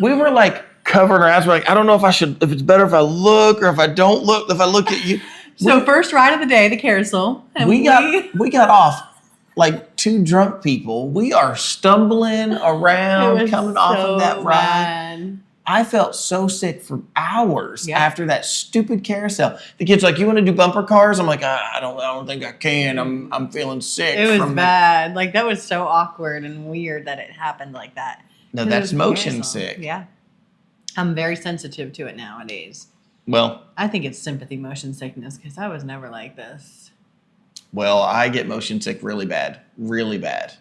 We were like covering our eyes. We're like, I don't know if it's better if I look or if I don't look, if I look at you. So first ride of the day, the carousel. And We got off like 2 drunk people. We are stumbling around coming off of that ride. Bad. I felt so sick for hours Yep. after that stupid carousel. The kid's like, "You want to do bumper cars?" I'm like, I don't think I can. I'm feeling sick. It was from bad. Like, that was so awkward and weird that it happened like that. No, 'Cause it that's was a motion carousel. sick. Yeah. I'm very sensitive to it nowadays. Well, I think it's sympathy motion sickness because I was never like this. I get motion sick really bad, really bad.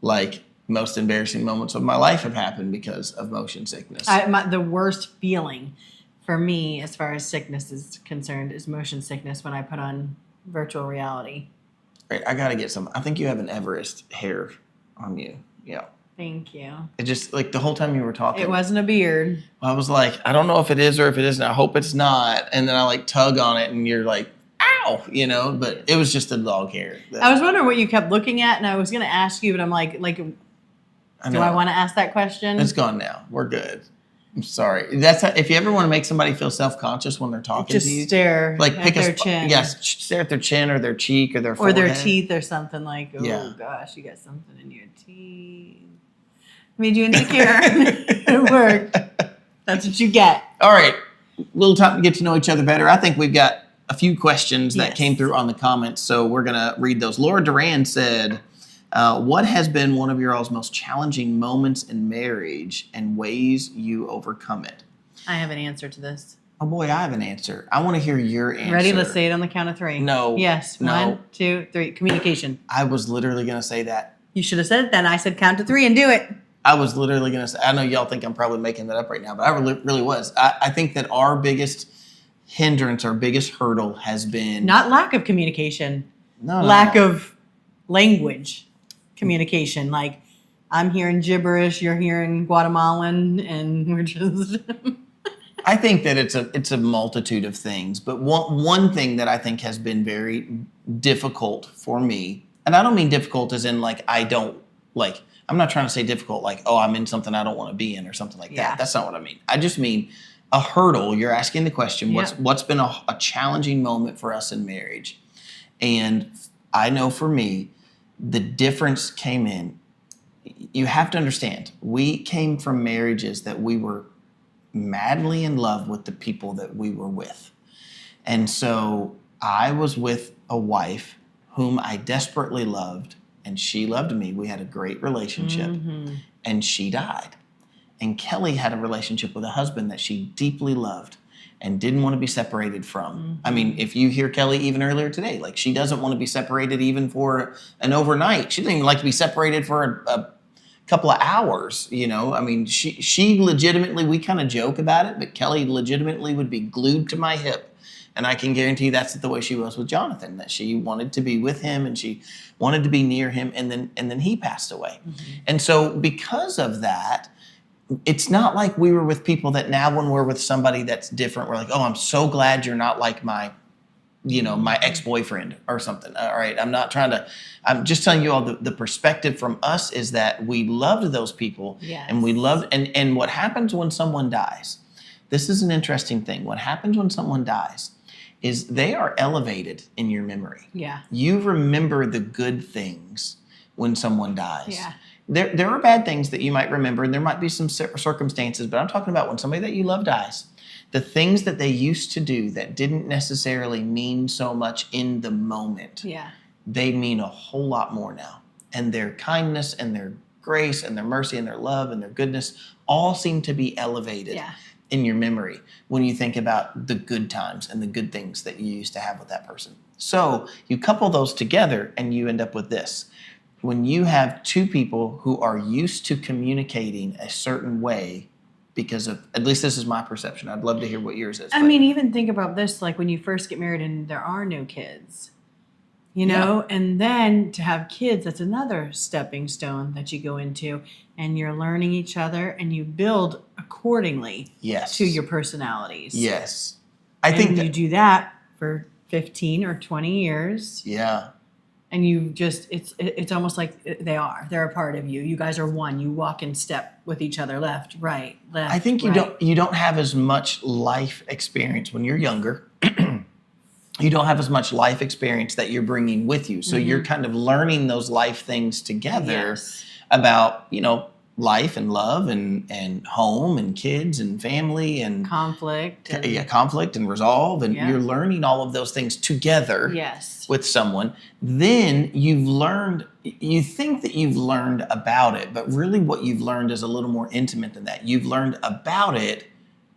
Like, most embarrassing moments of my life have happened because of motion sickness. The worst feeling for me as far as sickness is concerned is motion sickness when I put on virtual reality. Right, I gotta get some. I think you have an Everest hair on you. Yeah. Thank you. It just, like, the whole time you were talking, It wasn't a beard. I was like, I don't know if it is or if it isn't. I hope it's not. And then I like tug on it, and you're like, ow, you know. But it was just a dog hair. I was wondering what you kept looking at, and I was going to ask you, but I'm like, do I want to ask that question? It's gone now. We're good. I'm sorry. That's if you ever want to make somebody feel self-conscious when they're talking Just to you, stare like at pick their a chin. Yes, stare at their chin or their cheek or their Or forehead. their teeth or something like, oh Yeah. gosh, you got something in your teeth. Made you insecure. It worked. That's what you get. All right, little time to get to know each other better. I think we've got a few questions that Yes. came through on the comments, so we're gonna read those. Laura Duran said, "What has been one of your all's most challenging moments in marriage and ways you overcome it?" I have an answer to this. Oh boy, I have an answer. I want to hear your answer. Ready? Let's say it on the count of 3. No. Yes. No. 1, 2, 3. Communication. I was literally gonna say that. You should have said it then. I said count to 3 and do it. I was literally going to say, I know y'all think I'm probably making that up right now, but I really was. I think that our biggest hindrance, our biggest hurdle has been Not lack of communication. no, Lack of language communication. Like, I'm hearing gibberish, you're hearing Guatemalan, and we're just... I think that it's a multitude of things, but one thing that I think has been very difficult for me, and I don't mean difficult as in like I'm not trying to say difficult like, oh, I'm in something I don't want to be in or something like Yeah. that. That's not what I mean. I just mean a hurdle. You're asking the question, what's been a challenging moment for us in marriage? And I know for me, the difference came in, you have to understand, we came from marriages that we were madly in love with the people that we were with. And so I was with a wife whom I desperately loved, and she loved me. We had a great relationship, and she died. And Kelly had a relationship with a husband that she deeply loved and didn't want to be separated from. I mean, if you hear Kelly even earlier today, like, she doesn't want to be separated even for an overnight. She doesn't even like to be separated for a couple of hours, you know. I mean, she legitimately, we kind of joke about it, but Kelly legitimately would be glued to my hip. And I can guarantee that's the way she was with Jonathan, that she wanted to be with him and she wanted to be near him, and then he passed away. And so because of that, it's not like we were with people that now when we're with somebody that's different, we're like, oh, I'm so glad you're not like my ex-boyfriend or something. All right, I'm just telling you all the perspective from us is that we loved those people. Yes. And we loved, and what happens when someone dies, this is an interesting thing. What happens when someone dies is they are elevated in your memory. Yeah. You remember the good things when someone dies. Yeah. There are bad things that you might remember, and there might be some circumstances, but I'm talking about when somebody that you love dies, the things that they used to do that didn't necessarily mean so much in the moment, Yeah. they mean a whole lot more now. And their kindness and their grace and their mercy and their love and their goodness all seem to be elevated in your memory when you think about the good times and the good things that you used to have with that person. So you couple those together and you end up with this. When you have two people who are used to communicating a certain way, because of, at least this is my perception. I'd love to hear what yours is. I but- mean, even think about this, like when you first get married and there are no kids, you know, and then to have kids, that's another stepping stone that you go into, and you're learning each other and you build accordingly yes. to your personalities. Yes. I And think you that, do that for 15 or 20 years, yeah. and you just, it's almost like they're a part of you. You guys are one. You walk in step with each other, left, right, left. I think you right. don't have as much life experience when you're younger. You don't have as much life experience that you're bringing with you. So you're kind of learning those life things together Yes. about, life and love and home and kids and family and Conflict. and- conflict and resolve. And Yeah. you're learning all of those things together Yes. with someone. Then you think that you've learned about it, but really what you've learned is a little more intimate than that. You've learned about it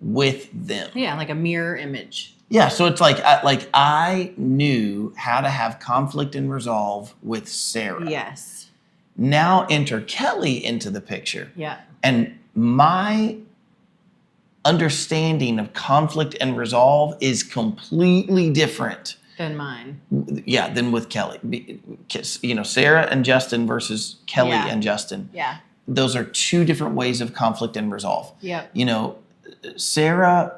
with them. Yeah, like a mirror image. Yeah, so it's like I knew how to have conflict and resolve with Sarah. Yes. Now enter Kelly into the picture. Yeah. And my understanding of conflict and resolve is completely different. Than mine. Yeah, than with Kelly. Sarah and Justin versus Kelly Yeah. and Justin. Yeah. Those are two different ways of conflict and resolve. Yep. Sarah,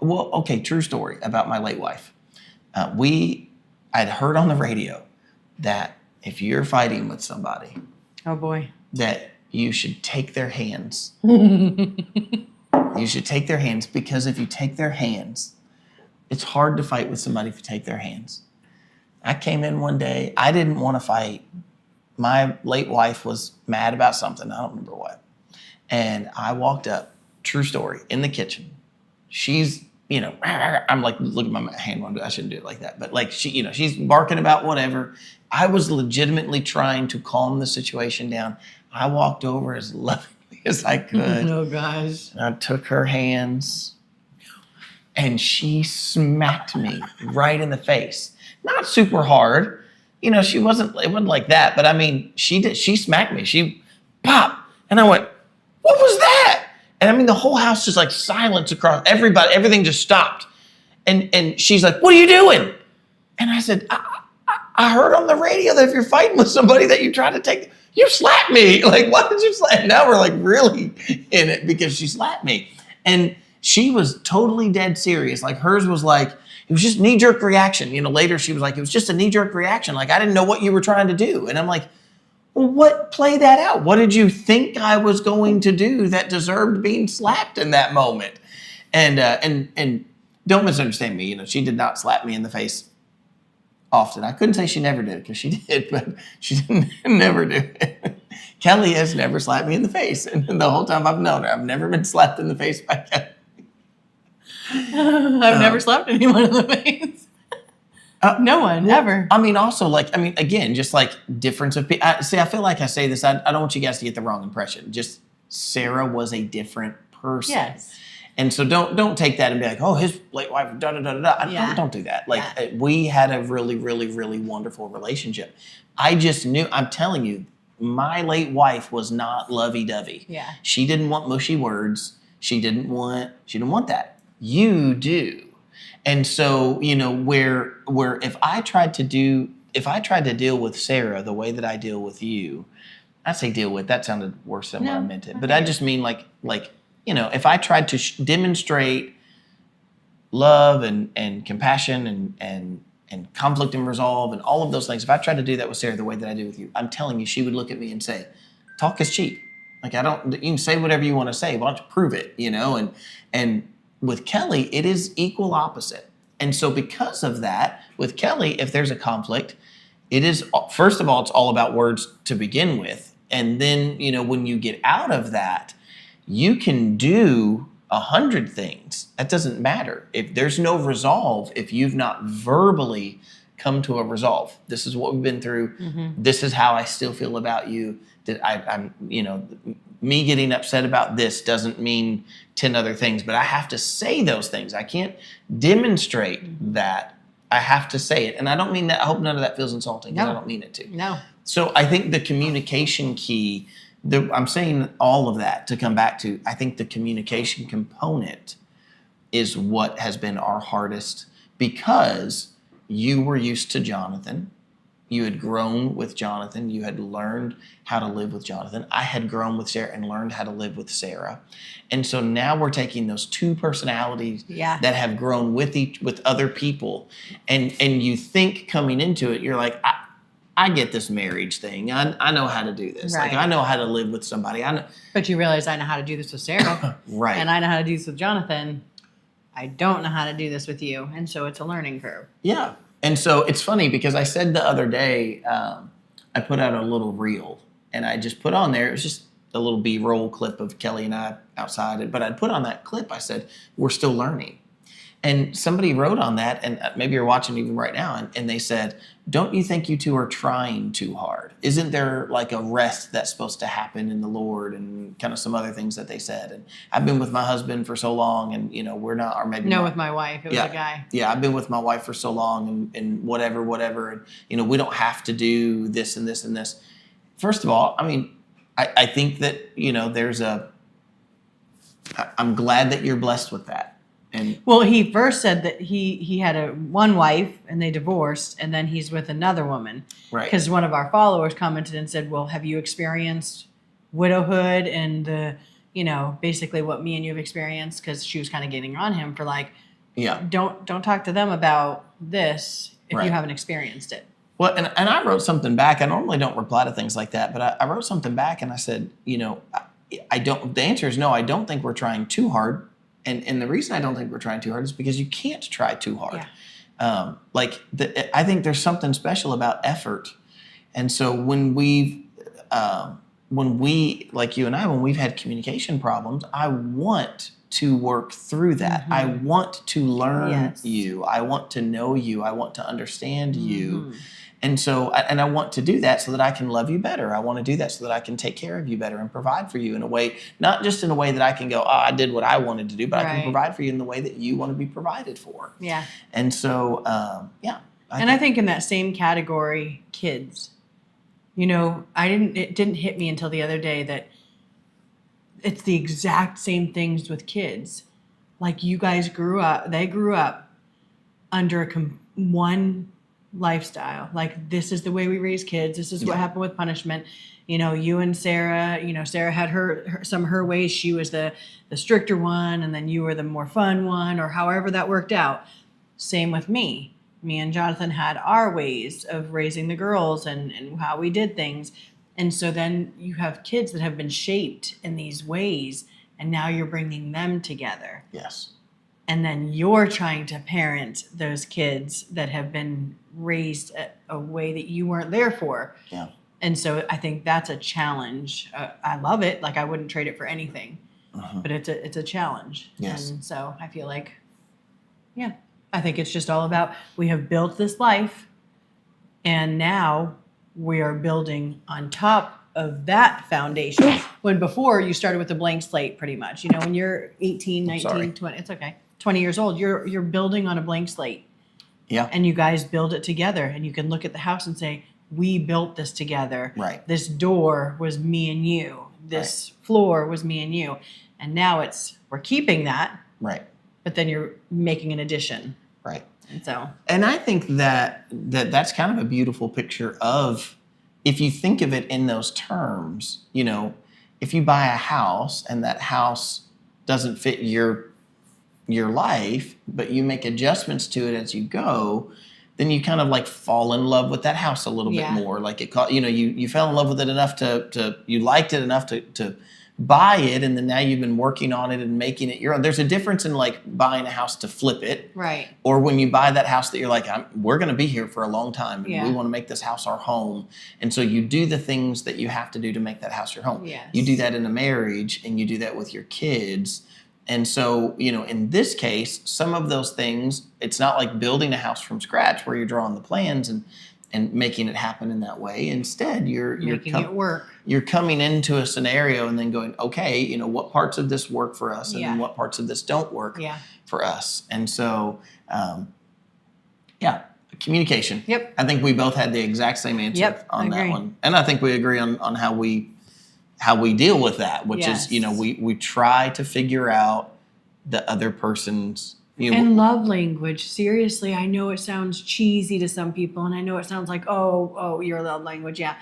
well, okay, true story about my late wife. I'd heard on the radio that if you're fighting with somebody, Oh boy. that you should take their hands. You should take their hands, because if you take their hands, it's hard to fight with somebody if you take their hands. I came in one day, I didn't want to fight. My late wife was mad about something, I don't remember what. And I walked up, true story, in the kitchen. She's, I'm like, look at my hand, I shouldn't do it like that. But like she's barking about whatever. I was legitimately trying to calm the situation down. I walked over as lovingly as I could. Oh gosh. And I took her hands and she smacked me right in the face. Not super hard. It wasn't like that, but I mean, she smacked me. She pop. And I went, what was that? And I mean, the whole house just like silence across everybody, everything just stopped. And she's like, what are you doing? And I said, I heard on the radio that if you're fighting with somebody that you try to take, you slapped me. Like, why did you slap? Now we're like really in it because she slapped me. And she was totally dead serious. Like hers was like, it was just knee-jerk reaction. Later she was like, it was just a knee-jerk reaction. Like, I didn't know what you were trying to do. And I'm like, well, play that out. What did you think I was going to do that deserved being slapped in that moment? And don't misunderstand me. She did not slap me in the face often. I couldn't say she never did, because she did, but she didn't never do it. Kelly has never slapped me in the face, and the whole time I've known her, I've never been slapped in the face by Kelly. I've never slapped anyone in the face. No one, ever. I mean, also, again, just like difference of people. See, I feel like I say this, I don't want you guys to get the wrong impression. Just Sarah was a different person. Yes. And so don't take that and be like, oh, his late wife, da da da da da. Yeah. Don't do that. Like we had a really, really, really wonderful relationship. I just knew, I'm telling you, my late wife was not lovey-dovey. Yeah. She didn't want mushy words. She didn't want that. You do. And so, where if I tried to deal with Sarah the way that I deal with you, I say deal with, that sounded worse than what I meant it. But I just mean like, if I tried to demonstrate love and compassion and conflict and resolve and all of those things, if I tried to do that with Sarah the way that I do with you, I'm telling you, she would look at me and say, talk is cheap. Like, you can say whatever you want to say, why don't you prove it, And with Kelly, it is equal opposite. And so because of that, with Kelly, if there's a conflict, it is, first of all, it's all about words to begin with. And then, when you get out of that, you can do 100 things. That doesn't matter. If there's no resolve, if you've not verbally come to a resolve, this is what we've been through. Mm-hmm. This is how I still feel about you. That I'm, me getting upset about this doesn't mean 10 other things, but I have to say those things. I can't demonstrate that I have to say it. And I don't mean that, I hope none of that feels insulting, because No. I don't mean it to. No. So I think the communication key, I'm saying all of that to come back to, I think the communication component is what has been our hardest, because you were used to Jonathan. You had grown with Jonathan. You had learned how to live with Jonathan. I had grown with Sarah and learned how to live with Sarah. And so now we're taking those two personalities Yeah. that have grown with other people. And you think coming into it, you're like, I get this marriage thing. I know how to do this. Right. Like, I know how to live with somebody. I know. But you realize I know how to do this with Sarah. Right. And I know how to do this with Jonathan. I don't know how to do this with you. And so it's a learning curve. Yeah. And so it's funny because I said the other day, I put out a little reel, and I just put on there, it was just a little B-roll clip of Kelly and I outside. But I'd put on that clip, I said, we're still learning. And somebody wrote on that, and maybe you're watching even right now, and they said, don't you think you two are trying too hard? Isn't there like a rest that's supposed to happen in the Lord, and kind of some other things that they said? And I've been with my husband for so long, and we're not, or maybe No, not. with my wife. It was a guy. Yeah, I've been with my wife for so long, and whatever, and we don't have to do this and this and this. First of all, I mean, I think that I'm glad that you're blessed with that. And Well, he first said that he had one wife and they divorced, and then he's with another woman. right, Because one of our followers commented and said, well, have you experienced widowhood and basically what me and you have experienced? Because she was kind of getting on him for like, yeah. don't talk to them about this if Right. you haven't experienced it. Well, and I wrote something back. I normally don't reply to things like that, but I wrote something back, and I said, I don't. The answer is no. I don't think we're trying too hard. And the reason I don't think we're trying too hard is because you can't try too hard. Yeah. I think there's something special about effort. And so when we, like you and I, when we've had communication problems, I want to work through that. Mm-hmm. I want to learn Yes. you. I want to know you. I want to understand you. Mhm. And so, and I want to do that so that I can love you better. I want to do that so that I can take care of you better and provide for you in a way, not just in a way that I can go, I did what I wanted to do, but I can Right. provide for you in the way that you want to be provided for. Yeah. And so, yeah. I think in that same category, kids. It didn't hit me until the other day that it's the exact same things with kids. Like they grew up under one lifestyle. Like, this is the way we raise kids. This is what Yeah. happened with punishment. You and Sarah, Sarah had some of her ways. She was the stricter one, and then you were the more fun one, or however that worked out. Same with me. Me and Jonathan had our ways of raising the girls and how we did things. And so then you have kids that have been shaped in these ways, and now you're bringing them together. Yes. And then you're trying to parent those kids that have been raised a way that you weren't there for. Yeah. And so I think that's a challenge. I love it. Like, I wouldn't trade it for anything, but it's a challenge. Yes. And so I feel like, I think it's just all about, we have built this life, and now we are building on top of that foundation. When before you started with a blank slate, pretty much, when you're 18, 19, sorry. 20, it's okay. 20 years old, you're building on a blank slate, Yeah. and you guys build it together, and you can look at the house and say, we built this together. Right. This door was me and you. This floor was me and you. And now we're keeping that, Right. but then you're making an addition. Right. And so, And I think that's kind of a beautiful picture of, if you think of it in those terms, if you buy a house and that house doesn't fit your life, but you make adjustments to it as you go, then you kind of like fall in love with that house a little Yeah. bit more. Like you fell in love with it enough you liked it enough to buy it, and then now you've been working on it and making it your own. There's a difference in like buying a house to flip it, right. or when you buy that house that you're like, we're going to be here for a long time, and Yeah. we want to make this house our home. And so you do the things that you have to do to make that house your home. Yes. You do that in a marriage, and you do that with your kids. And so, in this case, some of those things, it's not like building a house from scratch where you're drawing the plans and making it happen in that way. Instead, you're Making it work. You're coming into a scenario and then going, okay, what parts of this work for us, and Yeah. then what parts of this don't work Yeah. for us. And so, Yeah, communication. Yep. I think we both had the exact same answer Yep, on I that agree. one. And I think we agree on how we deal with that, which is, you know, Yes. we try to figure out the other person's, you know, And love language. Seriously, I know it sounds cheesy to some people, and I know it sounds like, oh, your love language. Yeah.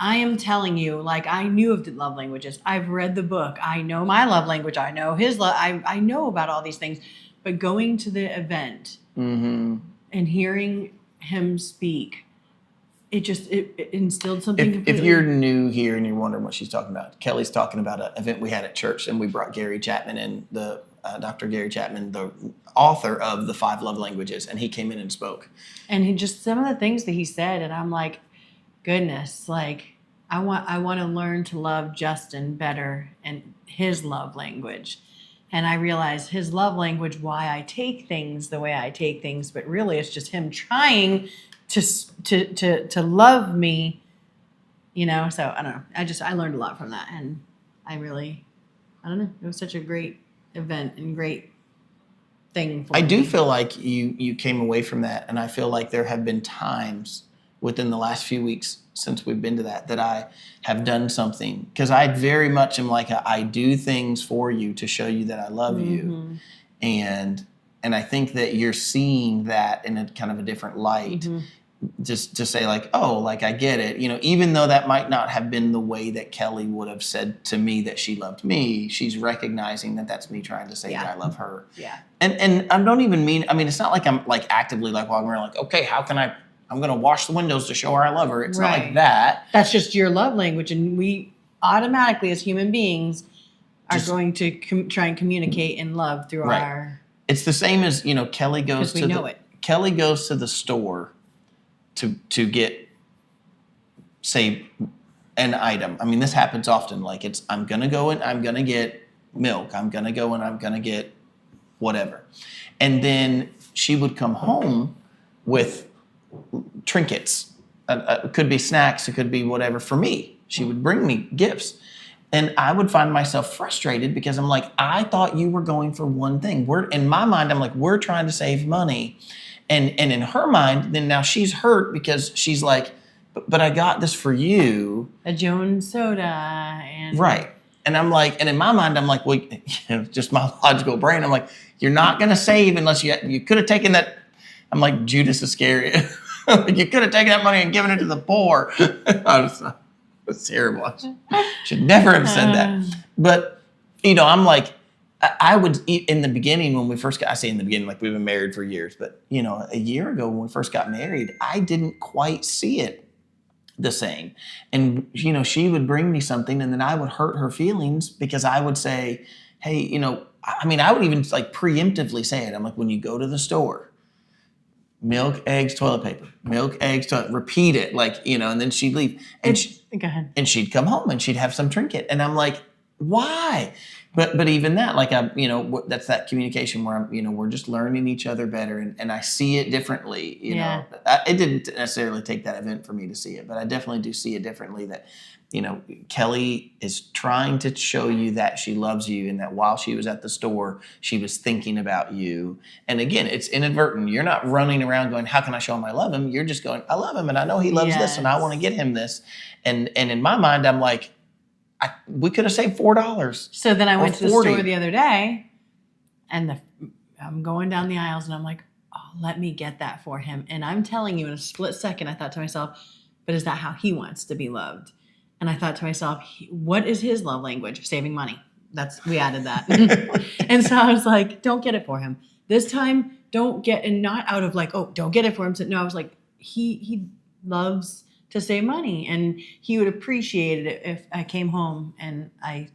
I am telling you, like, I knew of the love languages. I've read the book. I know my love language. I know his love. I know about all these things. But going to the event mhm. and hearing him speak, it instilled something If completely. you're new here and you're wondering what she's talking about, Kelly's talking about an event we had at church, and we brought Gary Chapman in, the Dr. Gary Chapman, the author of the 5 Love Languages, and he came in and spoke. And he just some of the things that he said, and I'm like, goodness, like I want to learn to love Justin better and his love language. And I realized his love language, why I take things the way I take things, but really it's just him trying to love me, you know. So I don't know. I learned a lot from that, and I don't know. It was such a great event and great thing for I me. do feel like you came away from that, and I feel like there have been times within the last few weeks since we've been to that I have done something, because I very much am like I do things for you to show you that I love you, and I think that you're seeing that in a kind of a different light. Just to say like, oh, like I get it, you know, even though that might not have been the way that Kelly would have said to me that she loved me, she's recognizing that that's me trying to say that I love her. Yeah. And I don't even mean, I mean, it's not like I'm like actively like walking around like, okay, how can I'm going to wash the windows to show her I love her. It's not like Right. that. That's just your love language, and we automatically, as human beings, are Just- going to try and communicate in love through Right. our. It's the same as, you know, Kelly goes 'Cause to we know it. Kelly goes to the store to get, say, an item. I mean, this happens often. Like I'm gonna go and I'm gonna get milk. I'm gonna go and I'm gonna get whatever. And then she would come home with trinkets. It could be snacks. It could be whatever for me. She would bring me gifts. And I would find myself frustrated because I'm like, I thought you were going for one thing. In my mind, I'm like, we're trying to save money. And in her mind, then now she's hurt because she's like, but I got this for you. A Jones soda and Right. And I'm like, and in my mind, I'm like, well, you know, just my logical brain. I'm like, you're not going to save unless you could have taken that. I'm like Judas Iscariot. You could have taken that money and given it to the poor. It's terrible. I should never have said that. But, you know, I'm like, I would, in the beginning when we first got, I say in the beginning, like we've been married for years, but, you know, a year ago when we first got married, I didn't quite see it the same. And, you know, she would bring me something and then I would hurt her feelings because I would say, hey, you know, I mean, I would even like preemptively say it. I'm like, when you go to the store, milk, eggs, toilet paper, milk, eggs, toilet, repeat it, like, you know, and then she'd leave. And Go ahead. and she'd come home and she'd have some trinket. And I'm like, why? But even that, like, you know, that's that communication where I'm, you know, we're just learning each other better, and I see it differently. You know, it didn't necessarily take that event for me to see it, but I definitely do see it differently. That, you know, Kelly is trying to show you that she loves you, and that while she was at the store, she was thinking about you. And again, it's inadvertent. You're not running around going, "How can I show him I love him?" You're just going, "I love him, and I know he loves this, and I want to get him this." And in my mind, I'm like, we could have saved $4. So then I went to the 40. store the other day, and I'm going down the aisles, and I'm like, oh, let me get that for him. And I'm telling you, in a split second, I thought to myself, but is that how he wants to be loved? And I thought to myself, what is his love language? Saving money. We added that. And so I was like, don't get it for him. This time, don't get, and not out of like, oh, don't get it for him. So, no, I was like, he loves to save money, and he would appreciate it if I came home and I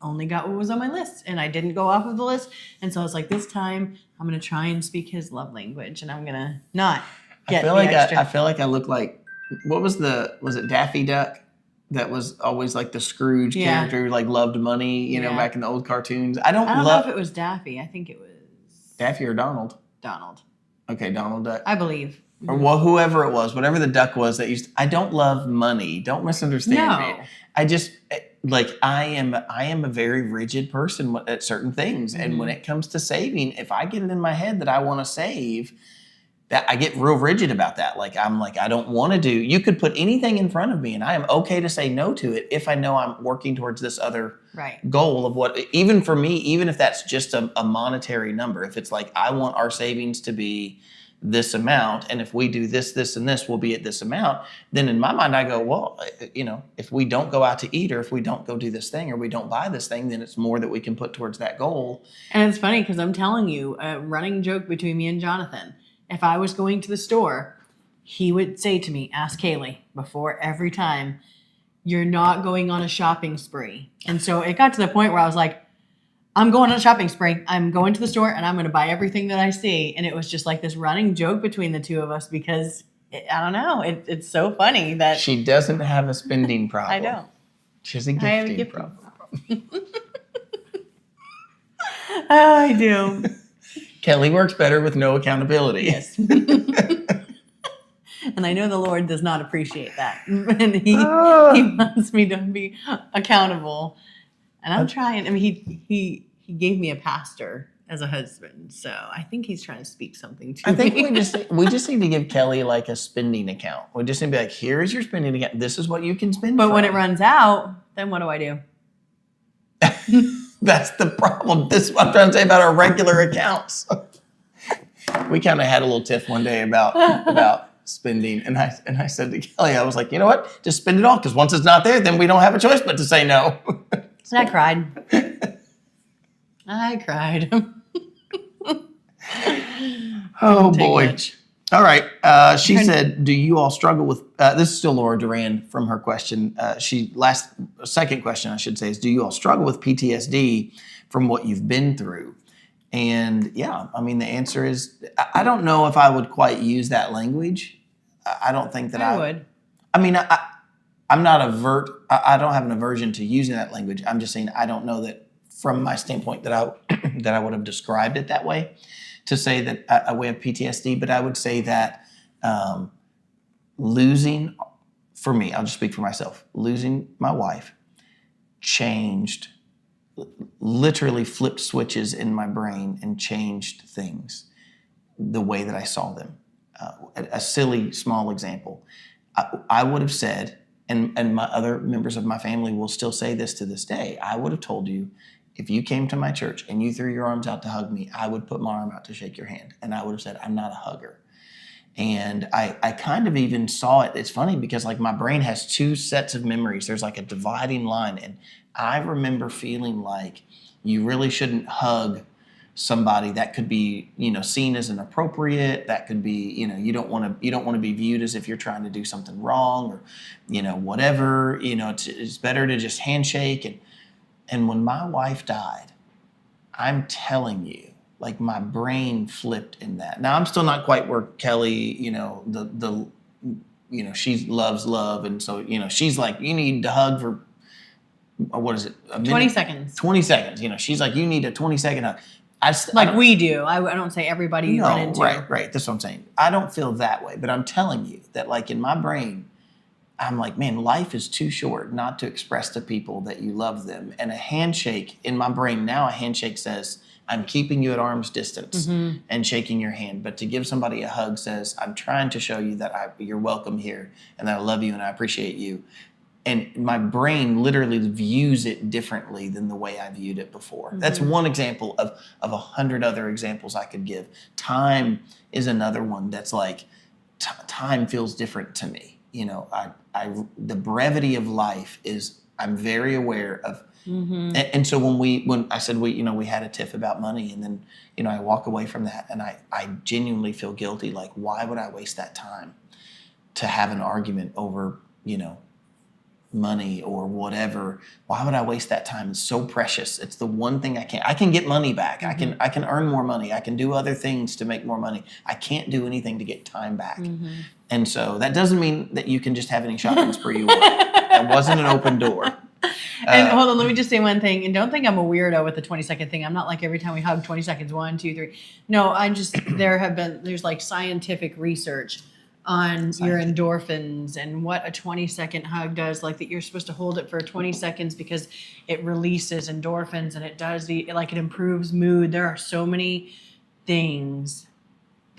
only got what was on my list and I didn't go off of the list. And so I was like, this time I'm going to try and speak his love language, and I'm going to not get the extra. I feel like I look like, was it Daffy Duck? That was always like the Scrooge character who like loved money, you know, back in the old cartoons. I don't know if it was Daffy. I think it was Daffy or Donald. Donald. Okay, Donald Duck. I believe. Or whoever it was, whatever the duck was that used. I don't love money. Don't misunderstand me. I just like I am a very rigid person at certain things, and when it comes to saving, if I get it in my head that I want to save, that I get real rigid about that. Like, I'm like, I don't want to do, you could put anything in front of me and I am okay to say no to it if I know I'm working towards this other Right. goal of what, even for me, even if that's just a monetary number, if it's like, I want our savings to be this amount, and if we do this, this, and this, we'll be at this amount, then in my mind I go, well, if we don't go out to eat, or if we don't go do this thing, or we don't buy this thing, then it's more that we can put towards that goal. And it's funny because I'm telling you, a running joke between me and Jonathan, if I was going to the store, he would say to me, ask Kaylee before every time, you're not going on a shopping spree. And so it got to the point where I was like, I'm going on a shopping spree. I'm going to the store and I'm going to buy everything that I see. And it was just like this running joke between the two of us because I don't know. It's so funny that She doesn't have a spending problem. I don't. She has a I have a gifting gifting problem. Oh, I do. Kelly works better with no accountability. Yes. And I know the Lord does not appreciate that. And he wants me to be accountable. And I'm trying. I mean, he gave me a pastor as a husband. So I think he's trying to speak something to I think me. we just need to give Kelly like a spending account. We just need to be like, here's your spending account. This is what you can spend. But when from. it runs out, then what do I do? That's the problem. This is what I'm trying to say about our regular accounts. We kind of had a little tiff one day about spending, and I said to Kelly, I was like, you know what? Just spend it all, because once it's not there, then we don't have a choice but to say no. And I cried. I cried. Oh Take boy. much. All right. She said, do you all struggle with, this is still Laura Duran from her question. Second question I should say is, do you all struggle with PTSD from what you've been through? And yeah, I mean, the answer is, I don't know if I would quite use that language. I don't think that I would. I mean, I'm not I don't have an aversion to using that language. I'm just saying, I don't know that from my standpoint that I would have described it that way, to say that we have PTSD, but I would say that losing, for me, I'll just speak for myself, losing my wife changed, literally flipped switches in my brain and changed things, the way that I saw them. A silly, small example. I would have said, and my other members of my family will still say this to this day, I would have told you, if you came to my church and you threw your arms out to hug me, I would put my arm out to shake your hand. And I would have said, I'm not a hugger. And I kind of even saw it. It's funny because like my brain has two sets of memories. There's like a dividing line. And I remember feeling like you really shouldn't hug somebody that could be, seen as inappropriate. That could be, you don't want to be viewed as if you're trying to do something wrong or, whatever. It's better to just handshake. And when my wife died, I'm telling you, like my brain flipped in that. Now I'm still not quite where Kelly, she loves love, and so she's like, you need to hug for, what is it? 20 seconds. 20 seconds. She's like, you need a 20-second hug. We do. I don't say everybody you run into. Right. That's what I'm saying. I don't feel that way, but I'm telling you that like in my brain, I'm like, man, life is too short not to express to people that you love them. And a handshake, in my brain now, a handshake says, I'm keeping you at arm's distance and shaking your hand. But to give somebody a hug says, I'm trying to show you that you're welcome here and that I love you and I appreciate you. And my brain literally views it differently than the way I viewed it before. That's one example of 100 other examples I could give. Time is another one that's like, time feels different to me. The brevity of life is, I'm very aware of. And so when I said we had a tiff about money, and then, I walk away from that and I genuinely feel guilty. Like, why would I waste that time to have an argument over, money or whatever? Why would I waste that time? It's so precious. It's the one thing I can get money back. I can earn more money. I can do other things to make more money. I can't do anything to get time back. And so that doesn't mean that you can just have any shopping spree you want. That wasn't an open door. And hold on, let me just say one thing. And don't think I'm a weirdo with the 20-second thing. I'm not like every time we hug 20 seconds, 1, 2, 3. No, there's like scientific research on your endorphins and what a 20-second hug does, like that you're supposed to hold it for 20 seconds because it releases endorphins and it improves mood. There are so many things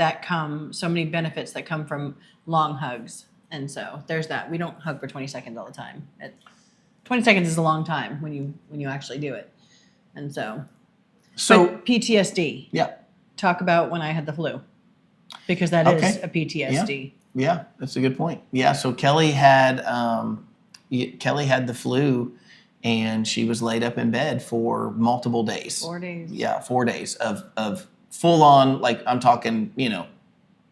that come, so many benefits that come from long hugs. And so there's that. We don't hug for 20 seconds all the time. 20 seconds is a long time when you actually do it. And so, So but PTSD. yeah, Talk about when I had the flu, because that is Okay. a PTSD. yeah, that's a good point. Yeah, so Kelly had the flu, and she was laid up in bed for multiple days. 4 days. Yeah, 4 days of full on, like I'm talking,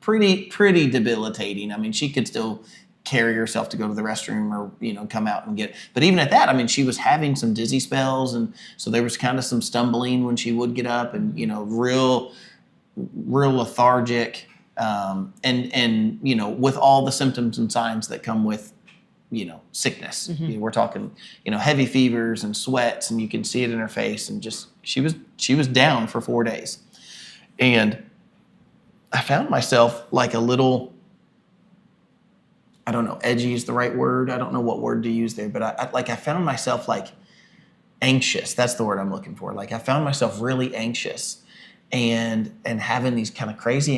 pretty debilitating. I mean, she could still carry herself to go to the restroom or, come out and get, but even at that, I mean, she was having some dizzy spells. And so there was kind of some stumbling when she would get up and, real lethargic. And with all the symptoms and signs that come with, sickness. We're talking, heavy fevers and sweats, and you can see it in her face. And just, she was down for 4 days. And I found myself like a little, I don't know, edgy is the right word. I don't know what word to use there, but I found myself like anxious. That's the word I'm looking for. Like I found myself really anxious and having this kind of crazy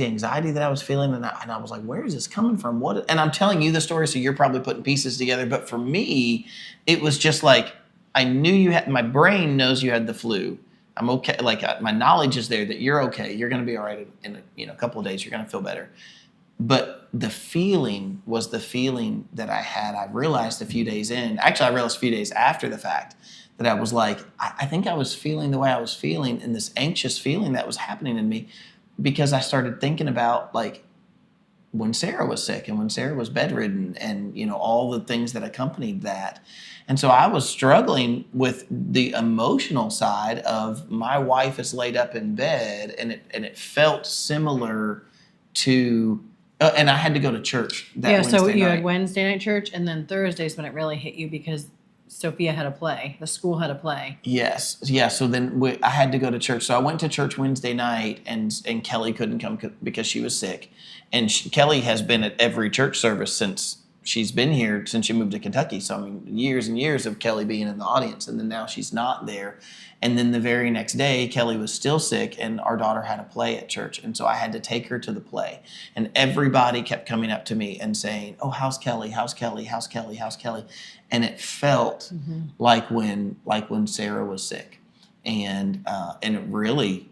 anxiety that I was feeling. And I was like, where is this coming from? And I'm telling you the story, so you're probably putting pieces together. But for me, it was just like, I knew my brain knows you had the flu. I'm okay. Like my knowledge is there that you're okay. You're going to be all right in a couple of days. You're going to feel better. But the feeling was the feeling that I had. I realized a few days in. Actually, I realized a few days after the fact that I was like, I think I was feeling the way I was feeling, and this anxious feeling that was happening in me, because I started thinking about like when Sarah was sick and when Sarah was bedridden, and all the things that accompanied that. And so I was struggling with the emotional side of my wife is laid up in bed, and it felt similar to, and I had to go to church that Wednesday So you night. had Wednesday night church, and then Thursdays when it really hit you because Sophia had a play. The school had a play. Yes, yeah. So then I had to go to church. So I went to church Wednesday night, and Kelly couldn't come because she was sick. And Kelly has been at every church service since she's been here, since she moved to Kentucky. So I mean, years and years of Kelly being in the audience, and then now she's not there. And then the very next day, Kelly was still sick, and our daughter had a play at church. And so I had to take her to the play. And everybody kept coming up to me and saying, oh, how's Kelly? How's Kelly? How's Kelly? How's Kelly? And it felt like when Sarah was sick. And it really,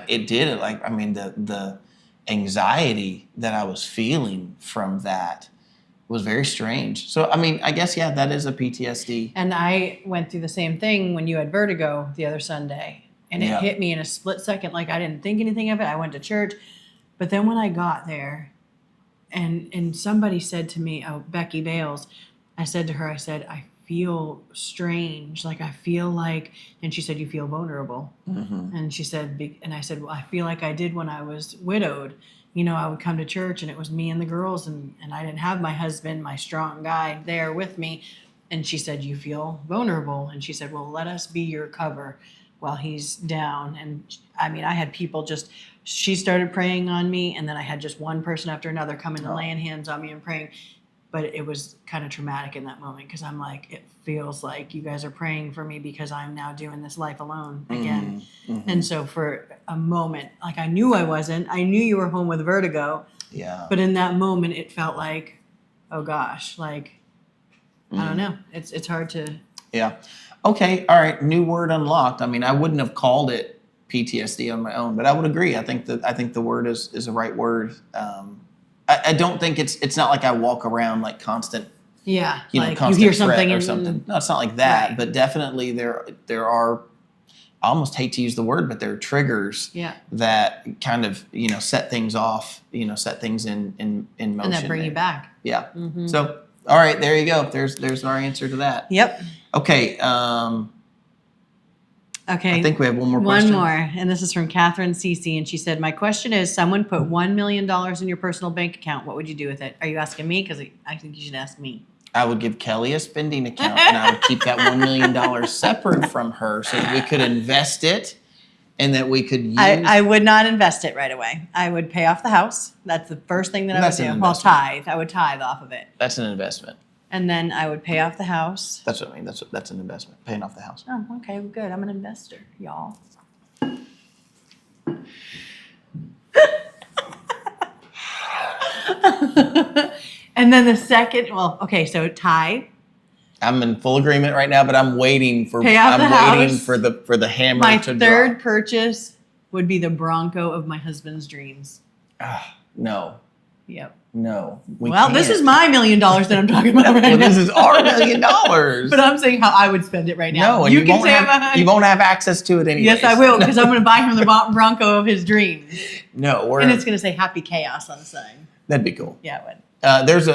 it did. Like, I mean, the anxiety that I was feeling from that was very strange. So, I mean, I guess, yeah, that is a PTSD. And I went through the same thing when you had vertigo the other Sunday. And it Yeah. hit me in a split second. Like I didn't think anything of it. I went to church. But then when I got there and somebody said to me, oh, Becky Bales, I said to her, I feel strange. Like I feel like, and she said, you feel vulnerable. Mm-hmm. And she said, and I said, well, I feel like I did when I was widowed. I would come to church and it was me and the girls, and I didn't have my husband, my strong guy, there with me. And she said, you feel vulnerable. And she said, well, let us be your cover while he's down. And I mean, I had people she started praying on me, and then I had just one person after another coming and laying hands on me and praying. But it was kind of traumatic in that moment, because I'm like, it feels like you guys are praying for me because I'm now doing this life alone again. Mm-hmm. And so for a moment, like I knew I wasn't. I knew you were home with vertigo. Yeah. But in that moment, it felt like, oh gosh, like, I don't know. It's hard to. Yeah. Okay. All right. New word unlocked. I mean, I wouldn't have called it PTSD on my own, but I would agree. I think the word is the right word. I don't think it's not like I walk around like constant, Yeah. Like constant you hear threat something or and something. No, it's not like that. Right. But definitely there are. I almost hate to use the word, but there are triggers Yeah. that kind of set things off. Set things in motion. And that bring there. you back. Yeah. Mm-hmm. So all right, there you go. There's our answer to that. Yep. Okay. Okay. I think we have one more question. One more, and this is from Catherine Cece, and she said, my question is, someone put $1 million in your personal bank account. What would you do with it? Are you asking me? Because I think you should ask me. I would give Kelly a spending account, and I would keep that $1 million separate from her so that we could invest it and that we could use. I would not invest it right away. I would pay off the house. That's the first thing that I would That's do. an Well, investment. tithe. I would tithe off of it. That's an investment. And then I would pay off the house. That's what I mean. That's an investment. Paying off the house. Oh, okay, well, good. I'm an investor, y'all. And then the second, well, okay, so Ty, I'm in full agreement right now, but I'm waiting for Pay off the waiting house. for the hammer my to third drop. purchase would be the Bronco of my husband's dreams. No, Yep. no. Well, this can't. is my $1 million that I'm talking about right Well, now. this is our $1 million. But I'm saying how I would spend it right now. No, and you can won't say have you won't have access to it anyway. Yes, I will, because I'm going to buy him the Bronco of his dreams. No, And it's going to say Happy Chaos on the side. that'd be cool. Yeah, it would.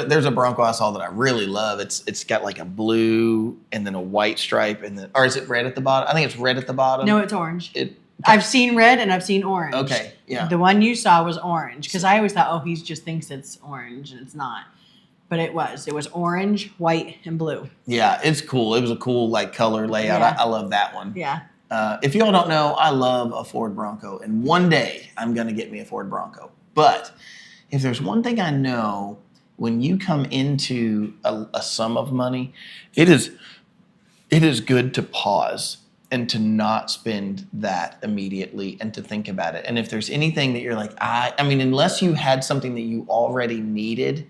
There's a Bronco I saw that I really love. It's got like a blue and then a white stripe and then, or is it red at the bottom? I think it's red at the bottom. No, it's orange. It I've seen red and I've seen orange. okay, yeah. The one you saw was orange, because I always thought, oh, he just thinks it's orange, and it's not. But it was. It was orange, white, and blue. Yeah, it's cool. It was a cool like color layout. Yeah. I love that one. Yeah. If y'all don't know, I love a Ford Bronco, and one day I'm gonna get me a Ford Bronco. But if there's one thing I know, when you come into a sum of money, it is good to pause and to not spend that immediately and to think about it. And if there's anything that you're like, I mean, unless you had something that you already needed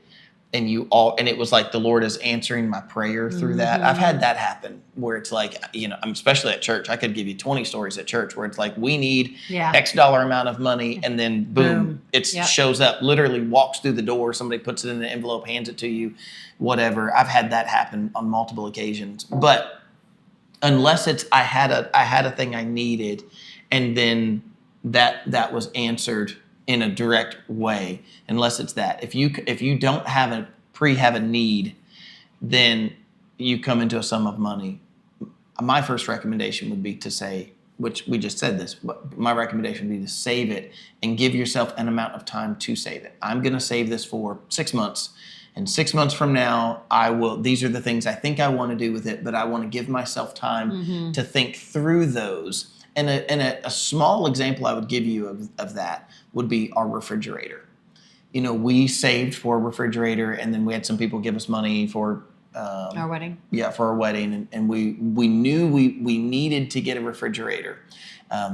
and it was like the Lord is answering my prayer through that. I've had that happen where it's like, especially at church, I could give you 20 stories at church where it's like, we need Yeah. X dollar amount of money, and then boom, it Yep. shows up, literally walks through the door, somebody puts it in an envelope, hands it to you, whatever. I've had that happen on multiple occasions. But unless it's I had a thing I needed, and then that was answered in a direct way, unless it's that. If you don't have a need, then you come into a sum of money. My first recommendation would be to say, which we just said this, but my recommendation would be to save it and give yourself an amount of time to save it. I'm going to save this for 6 months. And 6 months from now, these are the things I think I want to do with it, but I want to give myself time to think through those. And a small example I would give you of that would be our refrigerator. We saved for a refrigerator, and then we had some people give us money for Our wedding. yeah, for our wedding, and we knew we needed to get a refrigerator.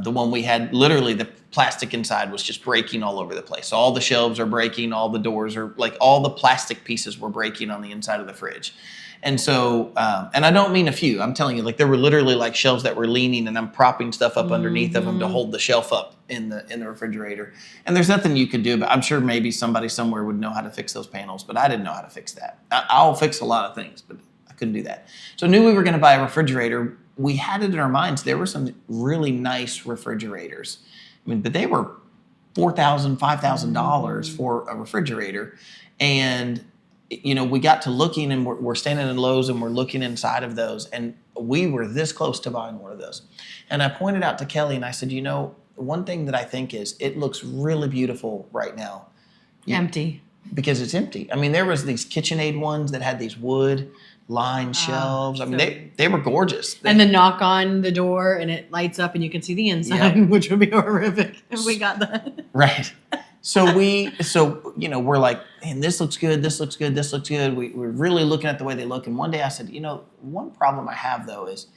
The one we had, literally the plastic inside was just breaking all over the place. All the shelves are breaking, all the doors are like, all the plastic pieces were breaking on the inside of the fridge. And so, and I don't mean a few, I'm telling you, like there were literally like shelves that were leaning, and I'm propping stuff up underneath of them to hold the shelf up in the refrigerator. And there's nothing you could do, but I'm sure maybe somebody somewhere would know how to fix those panels, but I didn't know how to fix that. I'll fix a lot of things, but I couldn't do that. So I knew we were going to buy a refrigerator. We had it in our minds. There were some really nice refrigerators. I mean, but they were $4,000, $5,000 for a refrigerator. And, we got to looking, and we're standing in Lowe's, and we're looking inside of those. And we were this close to buying one of those. And I pointed out to Kelly, and I said, one thing that I think is it looks really beautiful right now. Empty. Because it's empty. I mean, there was these KitchenAid ones that had these wood lined shelves. I mean, they were gorgeous. And then knock on the door and it lights up and you can see the inside, which would be horrific if we got that. Right. So we're like, man, this looks good. This looks good. This looks good. We're really looking at the way they look. And one day I said, one problem I have though is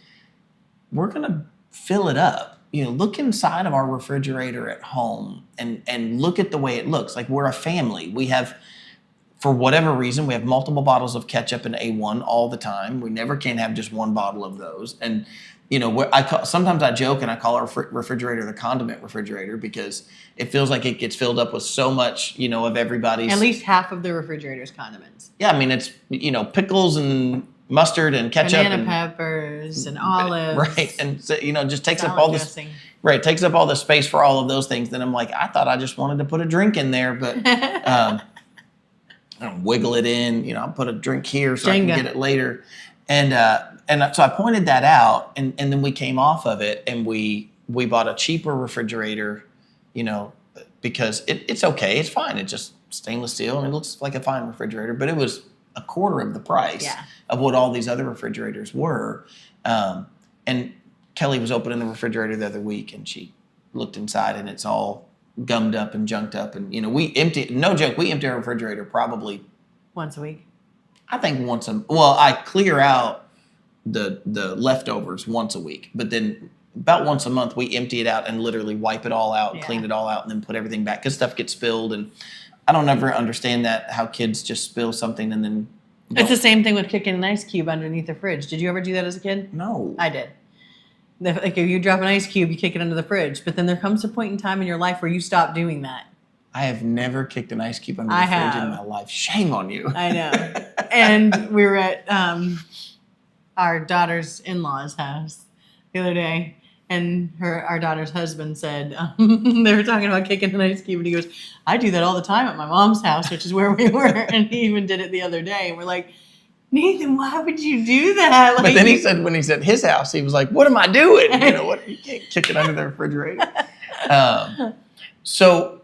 we're going to fill it up. Look inside of our refrigerator at home and look at the way it looks. Like we're a family. We have, for whatever reason, we have multiple bottles of ketchup and A1 all the time. We never can have just one bottle of those. And, sometimes I joke and I call our refrigerator the condiment refrigerator because it feels like it gets filled up with so much, of everybody's. At least half of the refrigerator's condiments. Yeah, I mean, it's, pickles and mustard and ketchup. Banana peppers and olives. Right. And, so, just takes up salad all this. dressing. Right, takes up all the space for all of those things. Then I'm like, I thought I just wanted to put a drink in there, but I wiggle it in. I'll put a drink here so I can get it later. And so I pointed that out, and then we came off of it, and we bought a cheaper refrigerator, because it's okay, it's fine. It's just stainless steel, and it looks like a fine refrigerator, but it was a quarter of the price of what all these other refrigerators were. And Kelly was opening the refrigerator the other week, and she looked inside, and it's all gummed up and junked up. And, we empty our refrigerator probably once a week. I think I clear out the leftovers once a week, but then about once a month we empty it out and literally wipe it all out, clean it all out, and then put everything back because stuff gets spilled. And I don't ever understand that, how kids just spill something and then It's the same thing with kicking an ice cube underneath the fridge. Did you ever do that as a kid? no. I did. Like if you drop an ice cube, you kick it under the fridge. But then there comes a point in time in your life where you stop doing that. I have never kicked an ice cube under the I fridge in have. my life. Shame on you. I know. And we were at our daughter's in-laws' house the other day, and our daughter's husband said they were talking about kicking an ice cube, and he goes, "I do that all the time at my mom's house, which is where we were." And he even did it the other day, and we're like, "Nathan, why would you do that?" Like, But then he said, when he's at his house, he was like, "What am I doing? You know what? You can't kick it under the refrigerator."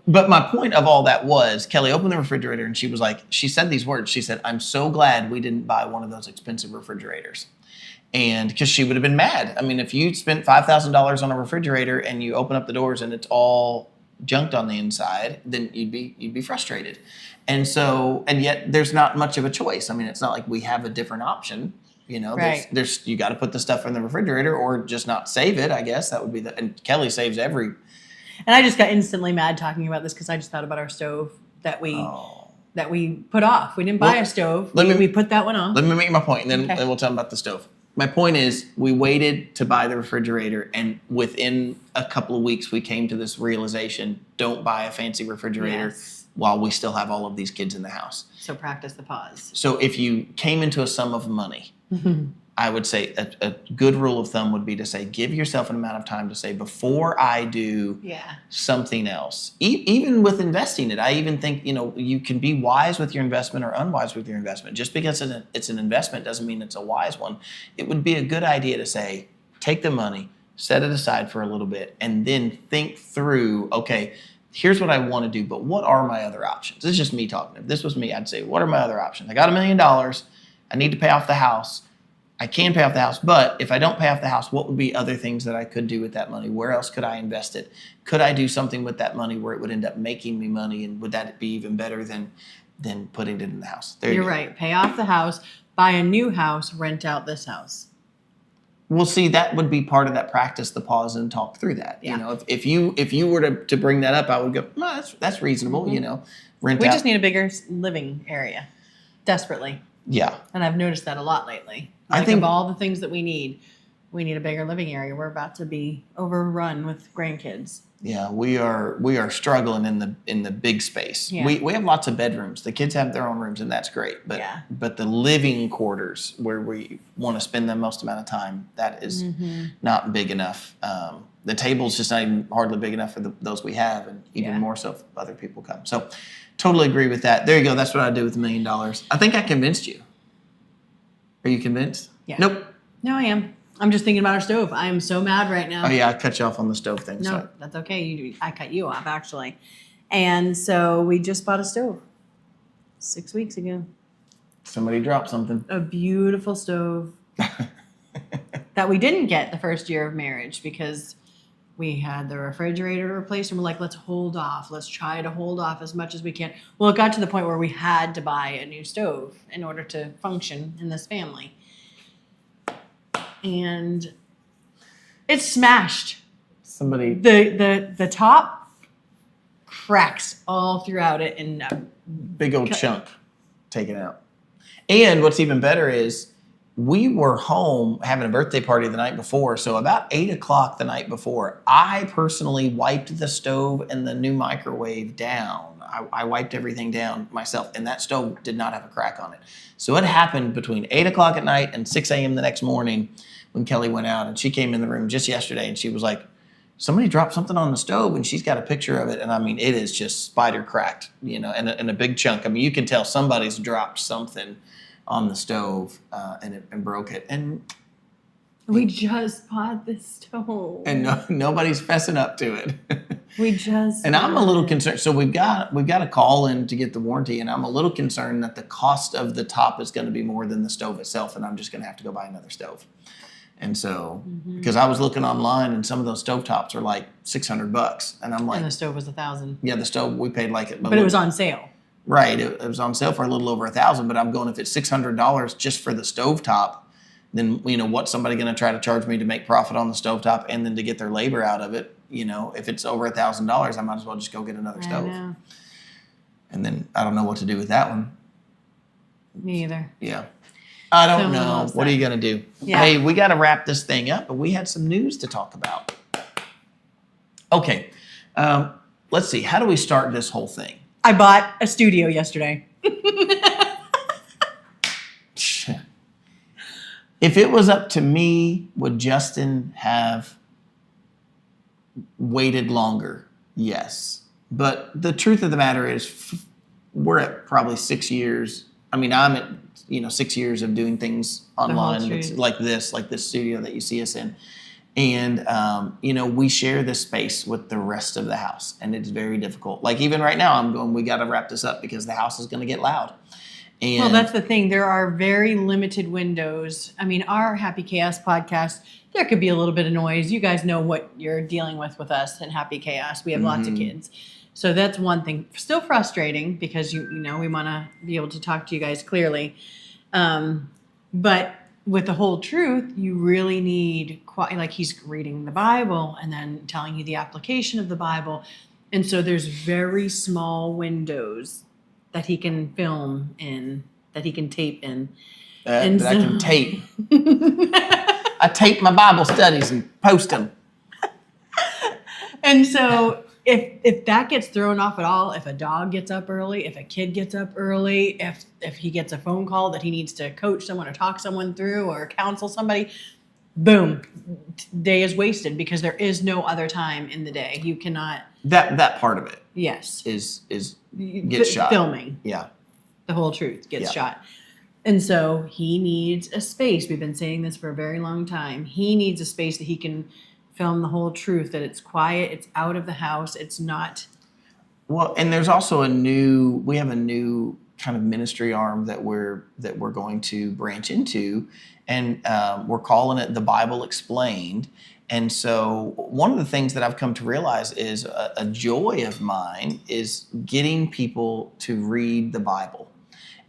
But my point of all that was, Kelly opened the refrigerator and she was like, she said these words. She said, "I'm so glad we didn't buy one of those expensive refrigerators." And because she would have been mad. I mean, if you spent $5,000 on a refrigerator and you open up the doors and it's all junked on the inside, then you'd be frustrated. And yet there's not much of a choice. I mean, it's not like we have a different option. You know, Right. there's you got to put the stuff in the refrigerator or just not save it. I guess that would be and Kelly saves every. And I just got instantly mad talking about this because I just thought about our stove that we put off. We didn't buy Well, a stove. let me- We put that one off. Let me make my point, and then Okay. we'll tell them about the stove. My point is, we waited to buy the refrigerator, and within a couple of weeks, we came to this realization: don't buy a fancy refrigerator Yes. while we still have all of these kids in the house. So practice the pause. So if you came into a sum of money, I would say a good rule of thumb would be to say, give yourself an amount of time to say, before I do Yeah. something else. Even with investing it, I even think, you can be wise with your investment or unwise with your investment. Just because it's an investment doesn't mean it's a wise one. It would be a good idea to say, take the money, set it aside for a little bit, and then think through, okay, here's what I want to do, but what are my other options? This is just me talking. If this was me, I'd say, what are my other options? I got $1 million. I need to pay off the house. I can pay off the house, but if I don't pay off the house, what would be other things that I could do with that money? Where else could I invest it? Could I do something with that money where it would end up making me money, and would that be even better than putting it in the house? There you You're go. right. Pay off the house, buy a new house, rent out this house. Well, see, that would be part of that practice, the pause and talk through that. Yeah. If you were to bring that up, I would go, no, that's reasonable. Rent We out. just need a bigger living area, desperately. Yeah. And I've noticed that a lot lately. I Like think- of all the things that we need a bigger living area. We're about to be overrun with grandkids. Yeah, we are struggling in the big space. Yeah. We have lots of bedrooms. The kids have their own rooms, and that's great. But Yeah. but the living quarters where we want to spend the most amount of time, that is not big enough. The table's just not even hardly big enough for those we have, and even Yeah. more so if other people come. So totally agree with that. There you go. That's what I do with $1 million. I think I convinced you. Are you convinced? Yeah. Nope. No, I am. I'm just thinking about our stove. I am so mad right now. Oh yeah, I cut you off on the stove thing. No, Sorry. that's okay. I cut you off actually. And so we just bought a stove 6 weeks ago. Somebody dropped something. A beautiful stove that we didn't get the first year of marriage because we had the refrigerator replaced and we're like, let's hold off. Let's try to hold off as much as we can. Well, it got to the point where we had to buy a new stove in order to function in this family. And it's smashed. Somebody. The top cracks all throughout it and Big old chunk taken out. And what's even better is we were home having a birthday party the night before. So about 8 o'clock the night before, I personally wiped the stove and the new microwave down. I wiped everything down myself, and that stove did not have a crack on it. So it happened between 8 o'clock at night and 6 a.m. the next morning when Kelly went out, and she came in the room just yesterday, and she was like, somebody dropped something on the stove, and she's got a picture of it, and I mean, it is just spider cracked, and a big chunk. I mean, you can tell somebody's dropped something on the stove and broke it, and we just bought this stove. nobody's fessing up to it. We just And I'm a bought little it. concerned. So we've got a call in to get the warranty, and I'm a little concerned that the cost of the top is going to be more than the stove itself, and I'm just going to have to go buy another stove. And so, because I was looking online, and some of those stove tops are like $600, and I'm like, And the stove was $1,000. yeah, the stove we paid like it, But it was on sale. right. It was on sale for a little over $1,000, but I'm going, if it's $600 just for the stove top, then what's somebody going to try to charge me to make profit on the stovetop and then to get their labor out of it? If it's over $1,000, I might as well just go get another I stove. know. And then I don't know what to do with that one. Me either. Yeah. I don't Someone know. loves What are that. you going to do? Yeah. Hey, we got to wrap this thing up, but we had some news to talk about. Okay. Let's see. How do we start this whole thing? I bought a studio yesterday. If it was up to me, would Justin have waited longer? Yes. But the truth of the matter is, we're at probably 6 years. I mean, I'm at 6 years of doing things online truth. that's like this studio that you see us in. And, we share this space with the rest of the house, and it's very difficult. Like even right now, I'm going, we got to wrap this up because the house is going to get loud. And Well, that's the thing. There are very limited windows. I mean, our Happy Chaos podcast, there could be a little bit of noise. You guys know what you're dealing with us in Happy Chaos. We have lots of kids. So that's one thing. Still frustrating because, we want to be able to talk to you guys clearly. But with the whole truth, you really need, like he's reading the Bible and then telling you the application of the Bible. And so there's very small windows that he can film in, that he can tape in. And that I can so- tape. I tape my Bible studies and post them. And so if that gets thrown off at all, if a dog gets up early, if a kid gets up early, if he gets a phone call that he needs to coach someone or talk someone through or counsel somebody, boom, day is wasted because there is no other time in the day. You cannot. That part of it Yes. is gets shot. Filming. Yeah. The whole truth gets Yeah. shot. And so he needs a space. We've been saying this for a very long time. He needs a space that he can film the whole truth, that it's quiet, it's out of the house, it's not. Well, and there's also we have a new kind of ministry arm that we're going to branch into, and we're calling it the Bible Explained. And so one of the things that I've come to realize is a joy of mine is getting people to read the Bible.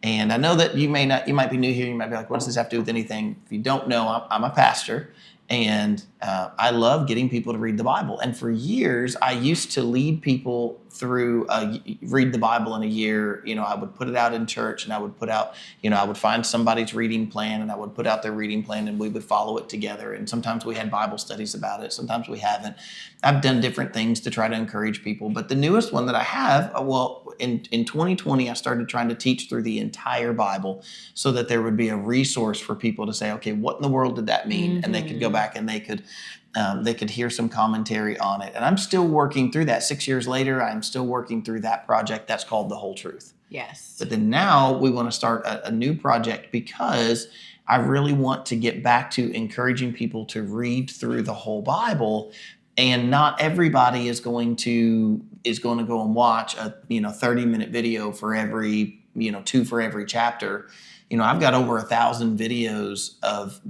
And I know that you might be new here. You might be like, what does this have to do with anything? If you don't know, I'm a pastor. And I love getting people to read the Bible. And for years, I used to lead people through read the Bible in a year. I would put it out in church, and I would put out, I would find somebody's reading plan, and I would put out their reading plan, and we would follow it together. And sometimes we had Bible studies about it. Sometimes we haven't. I've done different things to try to encourage people. But the newest one that I have, in 2020, I started trying to teach through the entire Bible so that there would be a resource for people to say, okay, what in the world did that mean? And they could go back and they could hear some commentary on it. And I'm still working through that. 6 years later, I'm still working through that project. That's called The Whole Truth. Yes. But then now we want to start a new project because I really want to get back to encouraging people to read through the whole Bible. And not everybody is going to go and watch a 30-minute video for every 2 for every chapter. I've got over 1,000 videos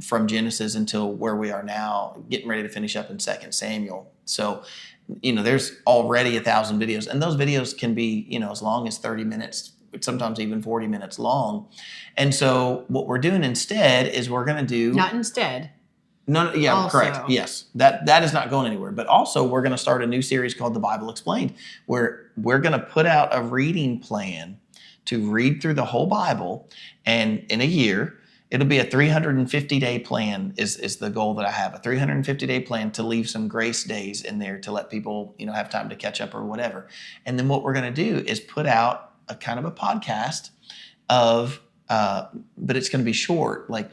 from Genesis until where we are now, getting ready to finish up in 2 Samuel. So, there's already 1,000 videos, and those videos can be, as long as 30 minutes, sometimes even 40 minutes long. And so what we're doing instead is we're going to do... Not instead. No, yeah, Also. correct. Yes, that is not going anywhere. But also, we're going to start a new series called The Bible Explained, where we're going to put out a reading plan to read through the whole Bible, and in a year, it'll be a 350-day plan is the goal that I have, a 350-day plan to leave some grace days in there to let people, have time to catch up or whatever. And then what we're going to do is put out a kind of a podcast but it's going to be short, like,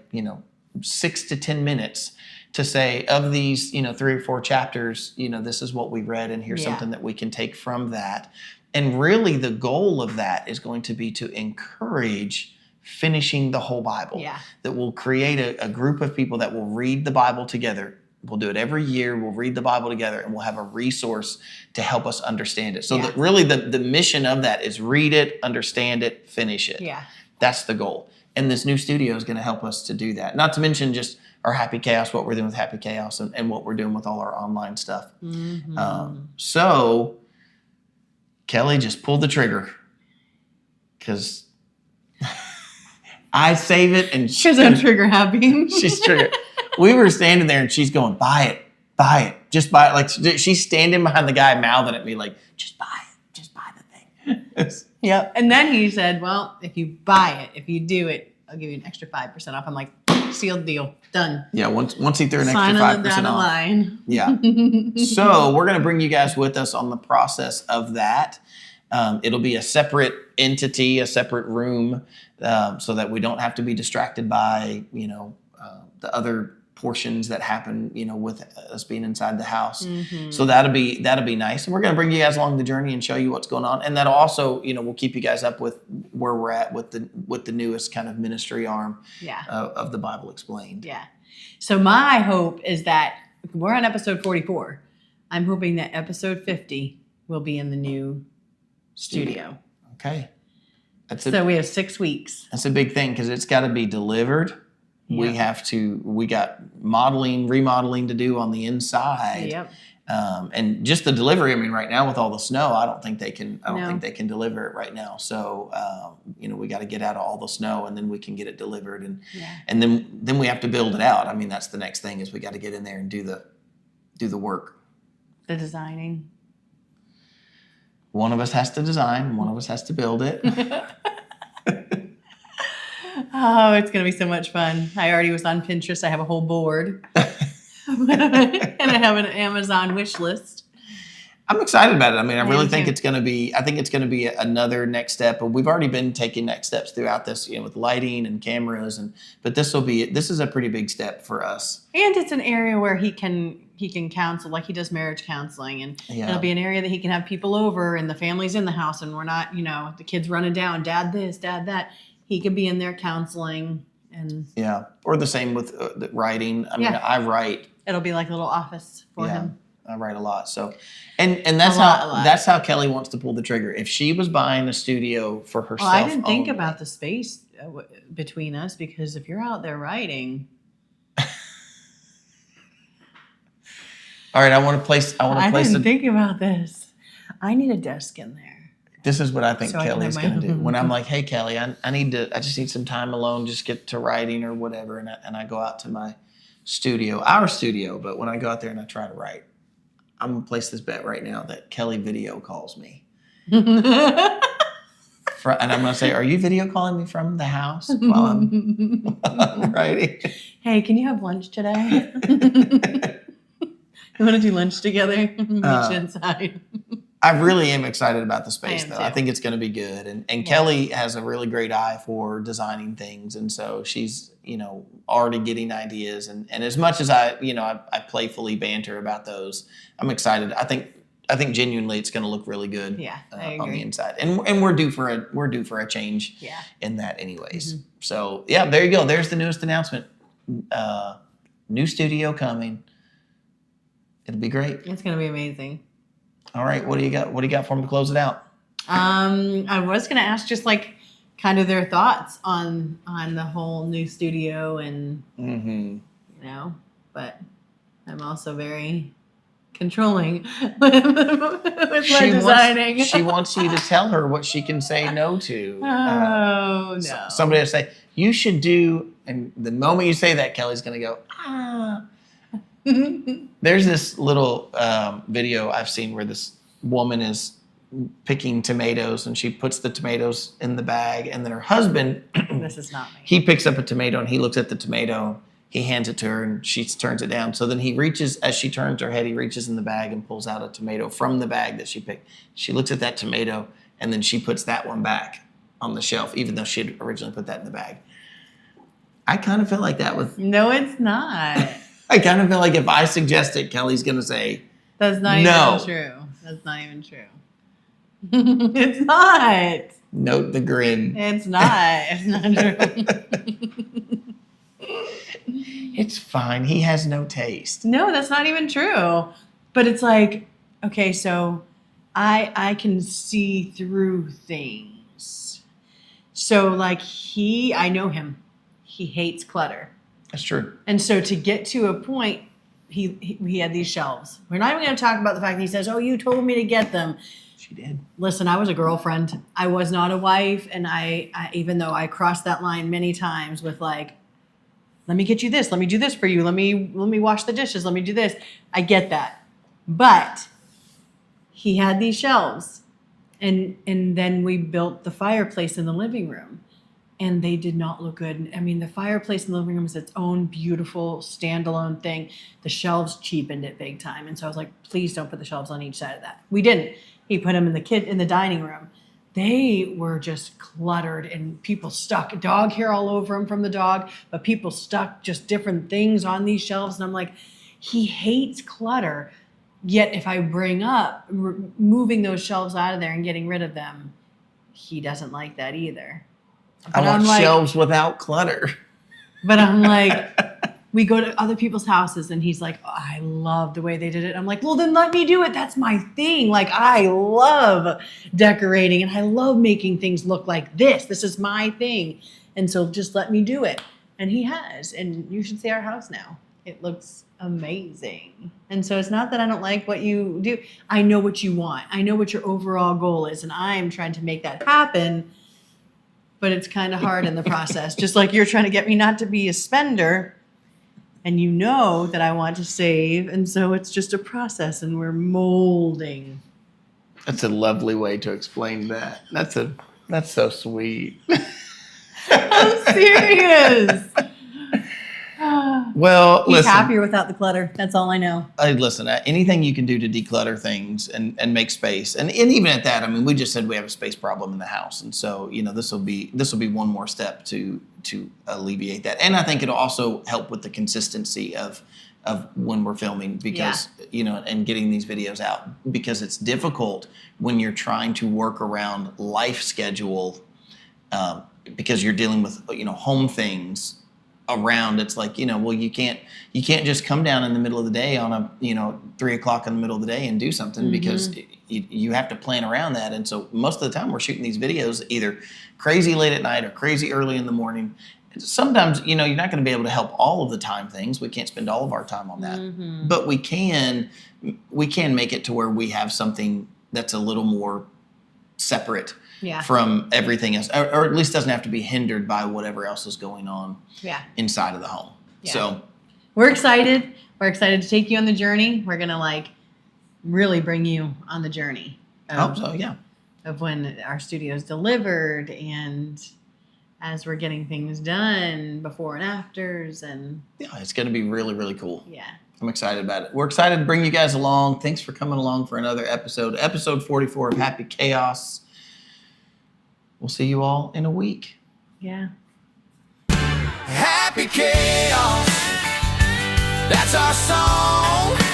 6 to 10 minutes to say, of these, 3 or 4 chapters, this is what we read, and here's Yeah. something that we can take from that. And really the goal of that is going to be to encourage finishing the whole Bible. Yeah. That will create a group of people that will read the Bible together. We'll do it every year. We'll read the Bible together, and we'll have a resource to help us understand it. So Yeah. that really the mission of that is read it, understand it, finish it. Yeah. That's the goal. And this new studio is going to help us to do that. Not to mention just our Happy Chaos, what we're doing with Happy Chaos, and what we're doing with all our online stuff. So Kelly just pulled the trigger because I save it and Because I'm trigger happy. she's triggered. We were standing there and she's going, buy it, just buy it. Like she's standing behind the guy mouthing at me like, just buy it, just buy the thing. Yep. And then he said, well, if you buy it, if you do it, I'll give you an extra 5% off. I'm like, sealed deal. Done. Yeah, once he threw an Sign extra on the 5% dotted off. line. Yeah. So we're going to bring you guys with us on the process of that. It'll be a separate entity, a separate room, so that we don't have to be distracted by, the other portions that happen, with us being inside the house. So that'll be nice. And we're going to bring you guys along the journey and show you what's going on. And that'll also, we'll keep you guys up with where we're at with the newest kind of ministry arm Yeah. of the Bible Explained. Yeah. So my hope is that we're on episode 44. I'm hoping that episode 50 will be in the new studio. Okay. So we have 6 weeks. That's a big thing because it's got to be delivered. Yep. We got remodeling to do on the inside. Yep. And just the delivery, right now with all the snow, I don't think they can No. deliver it right now. So, we got to get out of all the snow and then we can get it delivered. And then we have to build it out. That's the next thing is we got to get in there and do the work. The designing. One of us has to design, one of us has to build it. Oh, it's going to be so much fun. I already was on Pinterest. I have a whole board. And I have an Amazon wish list. I'm excited about it. I really am think too. it's going to be another next step. But we've already been taking next steps throughout this, with lighting and cameras, but this is a pretty big step for us. And it's an area where he can counsel, like he does marriage counseling, and Yeah. it'll be an area that he can have people over and the family's in the house and we're not, the kids running down, dad this, dad that. He could be in there counseling, and Yeah, or the same with the writing. Yeah. I write. it'll be like a little office for him. I write a lot. So, and that's A lot. that's how Kelly wants to pull the trigger. If she was buying a studio for herself, Well, I didn't think only- about the space between us, because if you're out there writing, All right, I want to place. I didn't think about this. I need a desk in there. This is what I think So I can Kelly's have my- going to do. When I'm like, hey, Kelly, I just need some time alone, just get to writing or whatever. And I go out to my studio, our studio. But when I go out there and I try to write, I'm going to place this bet right now that Kelly video calls me. And I'm going to say, are you video calling me from the house while I'm writing? Hey, can you have lunch today? You want to do lunch together? Meet you inside. I really am excited about the space, I am though. too. I think it's going to be good. And Yeah. Kelly has a really great eye for designing things. And so she's, already getting ideas. And as much as I playfully banter about those, I'm excited. I think genuinely it's going to look really good. Yeah, I on agree. the inside. And we're due for a change Yeah. in that anyways. Mm-hmm. So, yeah, there you go. There's the newest announcement. New studio coming. It'll be great. It's going to be amazing. All right, what do you got? What do you got for them to close it out? I was going to ask just like kind of their thoughts on the whole new studio and, Mm-hmm. but I'm also very controlling with my designing. She wants you to tell her what she can say no to. Oh, no. Somebody will say, you should do, and the moment you say that, Kelly's going to go, ah. There's this little video I've seen where this woman is picking tomatoes and she puts the tomatoes in the bag, and then her husband, This is not me. he picks up a tomato and he looks at the tomato, he hands it to her and she turns it down. So then he reaches, as she turns her head, he reaches in the bag and pulls out a tomato from the bag that she picked. She looks at that tomato and then she puts that one back on the shelf, even though she had originally put that in the bag. I kind of feel like that with, No, it's not. I kind of feel like if I suggest it, Kelly's going to say, That's not No. even true. That's not even true. It's not. note the grin. It's not. It's not true. It's fine. He has no taste. No, that's not even true. But it's like, okay, so I can see through things. So like I know him. He hates clutter. That's true. And so to get to a point, he had these shelves. We're not even going to talk about the fact that he says, oh, you told me to get them. She did. Listen, I was a girlfriend. I was not a wife. And I even though I crossed that line many times with like, let me get you this. Let me do this for you. Let me wash the dishes. Let me do this. I get that. But he had these shelves And then we built the fireplace in the living room, and they did not look good. I mean, the fireplace in the living room is its own beautiful standalone thing. The shelves cheapened it big time, and so I was like, please don't put the shelves on each side of that. We didn't. He put them in the dining room. They were just cluttered, and people stuck dog hair all over them from the dog, but people stuck just different things on these shelves, and I'm like, he hates clutter. Yet if I bring up moving those shelves out of there and getting rid of them, he doesn't like that either. I want shelves without clutter. But I'm like, we go to other people's houses and he's like, oh, I love the way they did it. I'm like, well, then let me do it. That's my thing. Like, I love decorating and I love making things look like this. This is my thing. And so just let me do it. And he has. And you should see our house now. It looks amazing. And so it's not that I don't like what you do. I know what you want. I know what your overall goal is. And I'm trying to make that happen. But it's kind of hard in the process. Just like you're trying to get me not to be a spender. And you know that I want to save. And so it's just a process and we're molding. That's a lovely way to explain that. That's so sweet. I'm serious. Well, He's listen. happier without the clutter. That's all I know. Listen, anything you can do to declutter things and make space, and even at that, I mean, we just said we have a space problem in the house, and so this will be one more step to alleviate that, and I think it'll also help with the consistency of when we're filming because and getting these videos out because it's difficult when you're trying to work around life schedule because you're dealing with home things. Around it's like well you can't just come down in the middle of the day on a 3 o'clock in the middle of the day and do something because you have to plan around that, and so most of the time we're shooting these videos either crazy late at night or crazy early in the morning. Sometimes you're not going to be able to help all of the time things. We can't spend all of our time on that, but we can make it to where we have something that's a little more separate from everything else, or at least doesn't have to be hindered by whatever else is going on inside of the home. Yeah. So we're excited. We're excited to take you on the journey. We're going to really bring you on the journey. I hope so, yeah. Of when our studio's delivered and as we're getting things done, before and afters, and it's going to be really, really cool. Yeah. I'm excited about it. We're excited to bring you guys along. Thanks for coming along for another episode 44 of Happy Chaos. We'll see you all in a week. Yeah. Happy Chaos, that's our song.